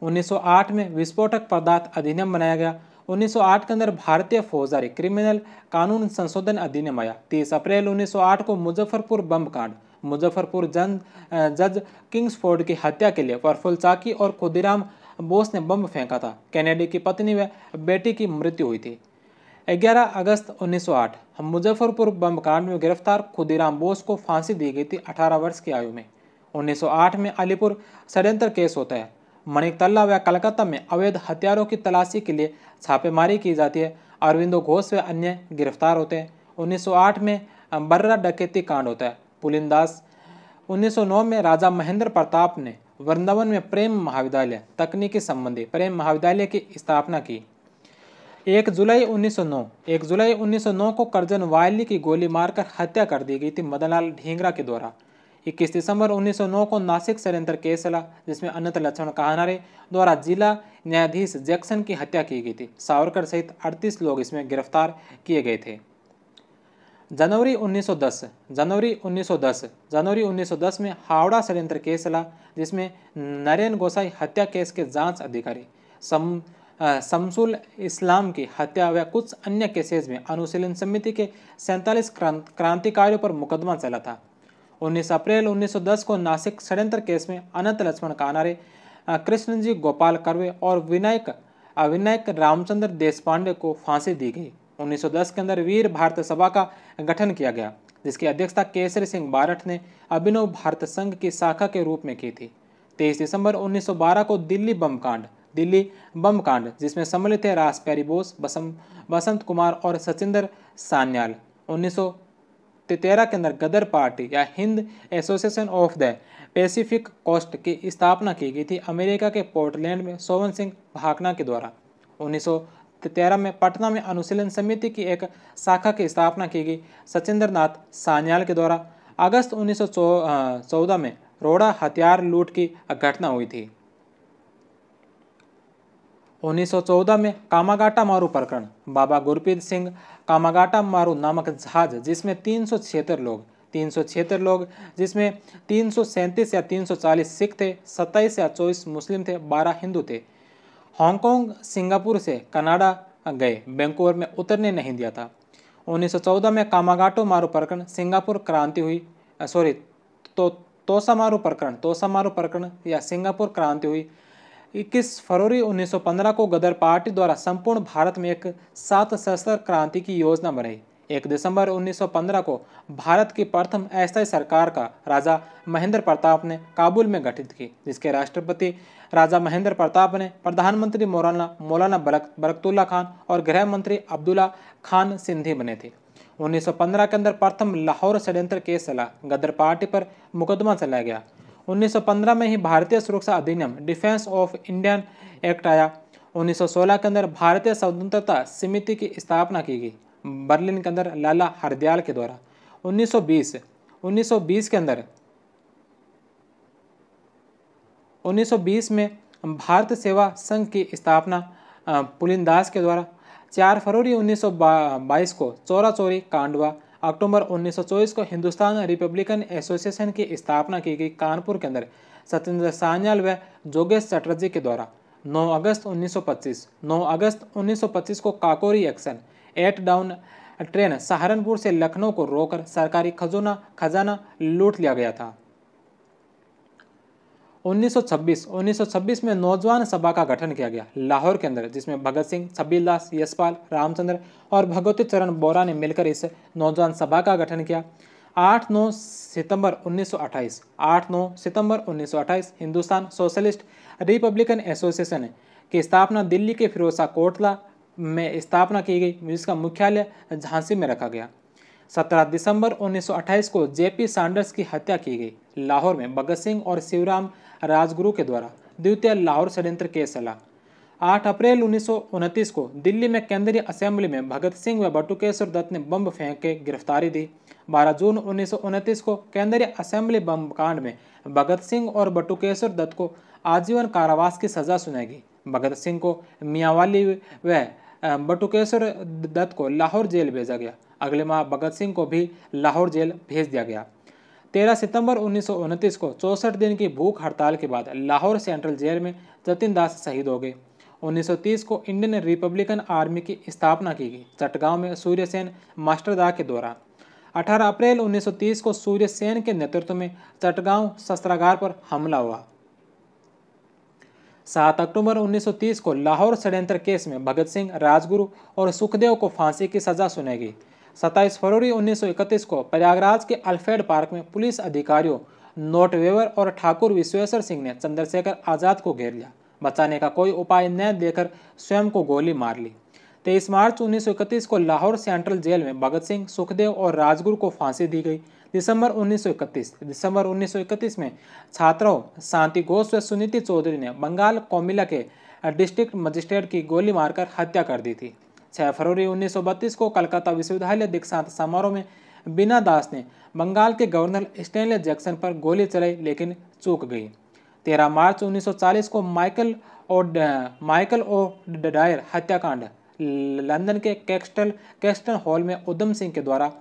Speaker 2: 1908 में विस्फोटक पदार्थ अधिनियम बनाया गया। 1908 के अंदर भारतीय फौजदारी क्रिमिनल कानून संशोधन अधिनियम आया। 30 अप्रैल 1908 को मुजफ्फरपुर बम कांड, मुजफ्फरपुर जज किंग्सफोर्ड की हत्या के लिए प्रफुल्ल चाकी और खुदीराम बोस ने बम फेंका था। कैनेडी की पत्नी व बेटी की मृत्यु हुई थी। 11 अगस्त 1908 मुजफ्फरपुर बम कांड में गिरफ्तार खुदीराम बोस को फांसी दी गई थी 18 वर्ष की आयु में। 1908 में अलीपुर षड्यंत्र केस होता है। मणिकतल्ला व कलकत्ता में अवैध हथियारों की तलाशी के लिए छापेमारी की जाती है। अरविंदो घोष व अन्य गिरफ्तार होते हैं। 1908 में बर्रा डकैती कांड होता है। पुलिनदास। 1909 में राजा महेंद्र प्रताप ने वृंदावन में प्रेम महाविद्यालय, तकनीकी संबंधी प्रेम महाविद्यालय की स्थापना की। 1 जुलाई 1909 को करजन वायली की गोली मारकर हत्या कर दी गई थी मदनलाल ढींगरा के द्वारा। 21 दिसंबर 1909 को नासिक षड्यंत्र केस चला जिसमें अनंत लक्ष्मण कहानारे द्वारा जिला न्यायाधीश जैक्सन की हत्या की गई थी। सावरकर सहित 38 लोग इसमें गिरफ्तार किए गए थे। जनवरी 1910 में हावड़ा षड्यंत्र केस चला जिसमें नरेन गोसाई हत्या केस के जांच अधिकारी शमसुल इस्लाम की हत्या व कुछ अन्य केसेस में अनुशीलन समिति के 47 क्रांतिकारियों पर मुकदमा चला था। 19 अप्रैल 1910 को नासिक षड्यंत्र केस में अनंत लक्ष्मण कानारे, कृष्णजी गोपाल कर्वे और विनायक रामचंद्र देशपांडे को फांसी दी गई। 1910 के अंदर वीर भारत सभा का गठन किया गया जिसकी अध्यक्षता केसरी सिंह बारठ ने अभिनव भारत संघ की शाखा के रूप में की थी। 23 दिसंबर 1912 को दिल्ली बम कांड जिसमें सम्मिलित थे रासप्यारी बोस, बसंत कुमार और सचिंदर सान्याल। 1913 के अंदर गदर पार्टी या Hind association of the Pacific coast की स्थापना की गई थी अमेरिका के पोर्टलैंड में सोवन सिंह भाकना के द्वारा। 1913 में पटना में अनुशीलन समिति की एक शाखा की स्थापना की गई सचिंद्र नाथ सान्याल के द्वारा। अगस्त 1914 में रोड़ा हथियार लूट की घटना हुई थी। 1914 में कामागाटा मारू प्रकरण। बाबा गुरप्रीत सिंह कामागाटा मारू नामक जहाज जिसमें 376 लोग जिसमें 337 या 340 सिख थे, 27 या 24 मुस्लिम थे, 12 हिंदू थे। हांगकांग सिंगापुर से कनाडा गए, वैंकूवर में उतरने नहीं दिया था। 1914 में कामागाटो मारू प्रकरण, सिंगापुर क्रांति हुई, तोसामारू प्रकरण या सिंगापुर क्रांति हुई। 21 फरवरी 1915 को गदर पार्टी द्वारा संपूर्ण भारत में एक 7 सशस्त्र क्रांति की योजना बनाई। 1 दिसंबर 1915 को भारत की प्रथम अस्थायी सरकार का राजा महेंद्र प्रताप ने काबुल में गठित की, जिसके राष्ट्रपति राजा महेंद्र प्रताप ने प्रधानमंत्री मौलाना बरकतुल्ला खान और गृह मंत्री अब्दुल्ला खान सिंधी बने थे। 1915 के अंदर प्रथम लाहौर षड्यंत्र केस चला, गदर पार्टी पर मुकदमा चलाया गया। 1915 में ही भारतीय सुरक्षा अधिनियम डिफेंस ऑफ इंडियन एक्ट आया। 1916 के अंदर भारतीय स्वतंत्रता समिति की स्थापना की गई, बर्लिन के अंदर लाला हरदयाल के द्वारा। 1920 में भारत सेवा संघ की स्थापना पुलिनदास के द्वारा। 4 फरवरी 1922 को चोरा चोरी कांड हुआ। अक्टूबर 1924 को हिंदुस्तान रिपब्लिकन एसोसिएशन की स्थापना की गई कानपुर के अंदर सत्येंद्र सान्याल व जोगेश चटर्जी के द्वारा। 9 अगस्त 1925 को Kakori action, 8 down train Saharanpur से लखनऊ को रोककर सरकारी खजाना लूट लिया गया था। 1926 में नौजवान सभा का गठन किया गया लाहौर के अंदर, जिसमें भगत सिंह, छबीलदास, यशपाल, रामचंद्र और भगवती चरण बोरा ने मिलकर इस नौजवान सभा का गठन किया। 8-9 सितंबर 1928 हिंदुस्तान सोशलिस्ट रिपब्लिकन एसोसिएशन की स्थापना दिल्ली के फिरोजशाह कोटला में स्थापना की गई, जिसका मुख्यालय झांसी में रखा गया। 17 दिसंबर 1928 को जेपी सैंडर्स की हत्या की गई। लाहौर में भगत सिंह और शिवराम राजगुरु के द्वारा द्वितीय लाहौर षड्यंत्र केस चला। 8 अप्रैल 1929 को दिल्ली में केंद्रीय असेंबली में भगत सिंह व बटुकेश्वर दत्त ने बम फेंक के गिरफ्तारी दी। 12 जून 1929 को केंद्रीय असेंबली बम कांड में भगत सिंह और बटुकेश्वर दत्त को आजीवन कारावास की सजा सुनाई गई। भगत सिंह को मियांवाली व बटुकेश्वर दत्त को लाहौर जेल भेजा गया। अगले माह भगत सिंह को भी लाहौर जेल भेज दिया गया। 13 सितंबर 1929 को 64 दिन की भूख हड़ताल के बाद लाहौर सेंट्रल जेल में जतिन दास शहीद हो गए। 1930 को इंडियन रिपब्लिकन आर्मी की स्थापना की गई, चटगांव में सूर्य सेन मास्टरदा के द्वारा। 18 अप्रैल 1930 को सूर्य सेन के नेतृत्व में चटगांव शस्त्रागार पर हमला हुआ। 7 अक्टूबर 1930 को लाहौर षड्यंत्र केस में भगत सिंह, राजगुरु और सुखदेव को फांसी की सजा सुनाई गई। 27 फरवरी 1931 को प्रयागराज के अल्फ्रेड पार्क में पुलिस अधिकारियों नोटवेवर और ठाकुर विश्वेश्वर सिंह ने चंद्रशेखर आजाद को घेर लिया। बचाने का कोई उपाय न देकर स्वयं को गोली मार ली। 23 मार्च 1931 को लाहौर सेंट्रल जेल में भगत सिंह, सुखदेव और राजगुरु को फांसी दी गई। दिसंबर 1931 में छात्रों शांति घोष व सुनीति चौधरी ने बंगाल कोमिला के डिस्ट्रिक्ट मजिस्ट्रेट की गोली मारकर हत्या कर दी थी। 6 फरवरी 1932 को कलकत्ता विश्वविद्यालय दीक्षांत समारोह में बीना दास ने बंगाल के गवर्नर स्टैनले जैक्सन पर गोली चलाई, लेकिन चूक गई। 13 मार्च 1940 को माइकल ओ डायर हत्याकांड लंदन के कैक्सटन हॉल में उधम सिंह के द्वारा।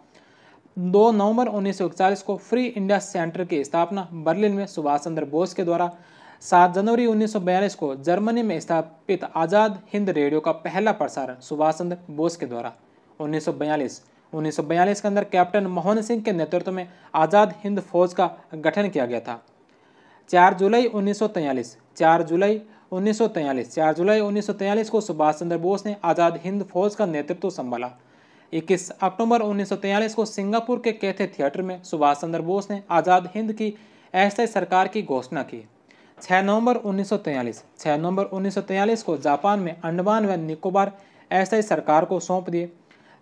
Speaker 2: 2 नवंबर 1941 को फ्री इंडिया सेंटर की स्थापना बर्लिन में सुभाष चंद्र बोस के द्वारा। 7 जनवरी 1942 को जर्मनी में स्थापित आज़ाद हिंद रेडियो का पहला प्रसारण सुभाष चंद्र बोस के द्वारा। 1942 के अंदर कैप्टन मोहन सिंह के नेतृत्व में आज़ाद हिंद फौज का गठन किया गया था। 4 जुलाई 1943 को सुभाष चंद्र बोस ने आज़ाद हिंद फौज का नेतृत्व संभाला। 21 अक्टूबर 1943 को सिंगापुर के कैथे थिएटर में सुभाष चंद्र बोस ने आज़ाद हिंद की अस्थायी सरकार की घोषणा की। 6 नवंबर 1943 को जापान में अंडमान व निकोबार अस्थायी सरकार को सौंप दिए।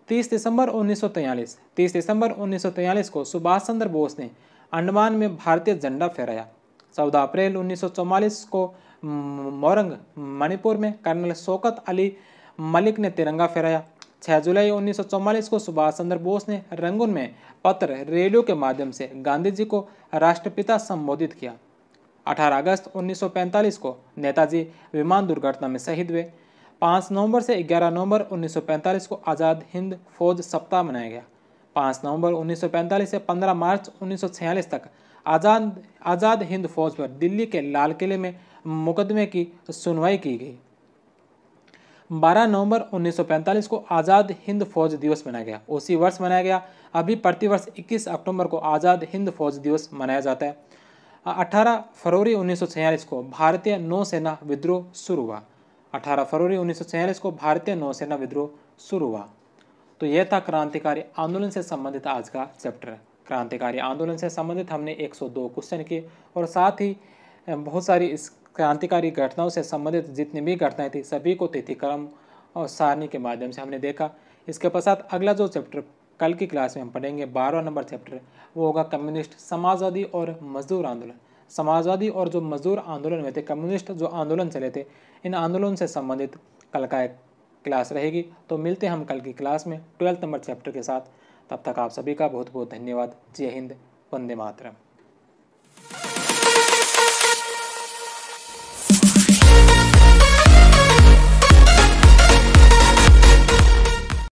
Speaker 2: 30 दिसंबर 1943 को सुभाष चंद्र बोस ने अंडमान में भारतीय झंडा फहराया। 14 अप्रैल 1944 को मोरंग मणिपुर में कर्नल शौकत अली मलिक ने तिरंगा फहराया। 6 जुलाई 1944 को सुभाष चंद्र बोस ने रंगून में पत्र रेडियो के माध्यम से गांधी जी को राष्ट्रपिता संबोधित किया। 18 अगस्त 1945 को नेताजी विमान दुर्घटना में शहीद हुए। 5 नवंबर से 11 नवंबर 1945 को आज़ाद हिंद फौज सप्ताह मनाया गया। 5 नवंबर 1945 से 15 मार्च 1946 तक आज़ाद हिंद फौज पर दिल्ली के लाल किले में मुकदमे की सुनवाई की गई। 12 नवंबर 1945 को आज़ाद हिंद फौज दिवस मनाया गया। उसी वर्ष मनाया गया। अभी प्रतिवर्ष 21 अक्टूबर को आज़ाद हिंद फौज दिवस मनाया जाता है। 18 फरवरी 1946 को भारतीय नौसेना विद्रोह शुरू हुआ। 18 फरवरी 1946 को भारतीय नौसेना विद्रोह शुरू हुआ। तो यह था क्रांतिकारी आंदोलन से संबंधित आज का चैप्टर। क्रांतिकारी आंदोलन से संबंधित हमने 102 क्वेश्चन किए और साथ ही बहुत सारी इस क्रांतिकारी घटनाओं से संबंधित जितनी भी घटनाएं थी सभी को तिथिक्रम और सारणी के माध्यम से हमने देखा। इसके पश्चात अगला जो चैप्टर कल की क्लास में हम पढ़ेंगे 12वां नंबर चैप्टर, वो होगा कम्युनिस्ट, समाजवादी और मजदूर आंदोलन। समाजवादी और जो मजदूर आंदोलन हुए थे, कम्युनिस्ट जो आंदोलन चले थे, इन आंदोलन से संबंधित कल का एक क्लास रहेगी। तो मिलते हैं हम कल की क्लास में 12th नंबर चैप्टर के साथ। तब तक आप सभी का बहुत बहुत धन्यवाद। जय हिंद, वंदे मातरम।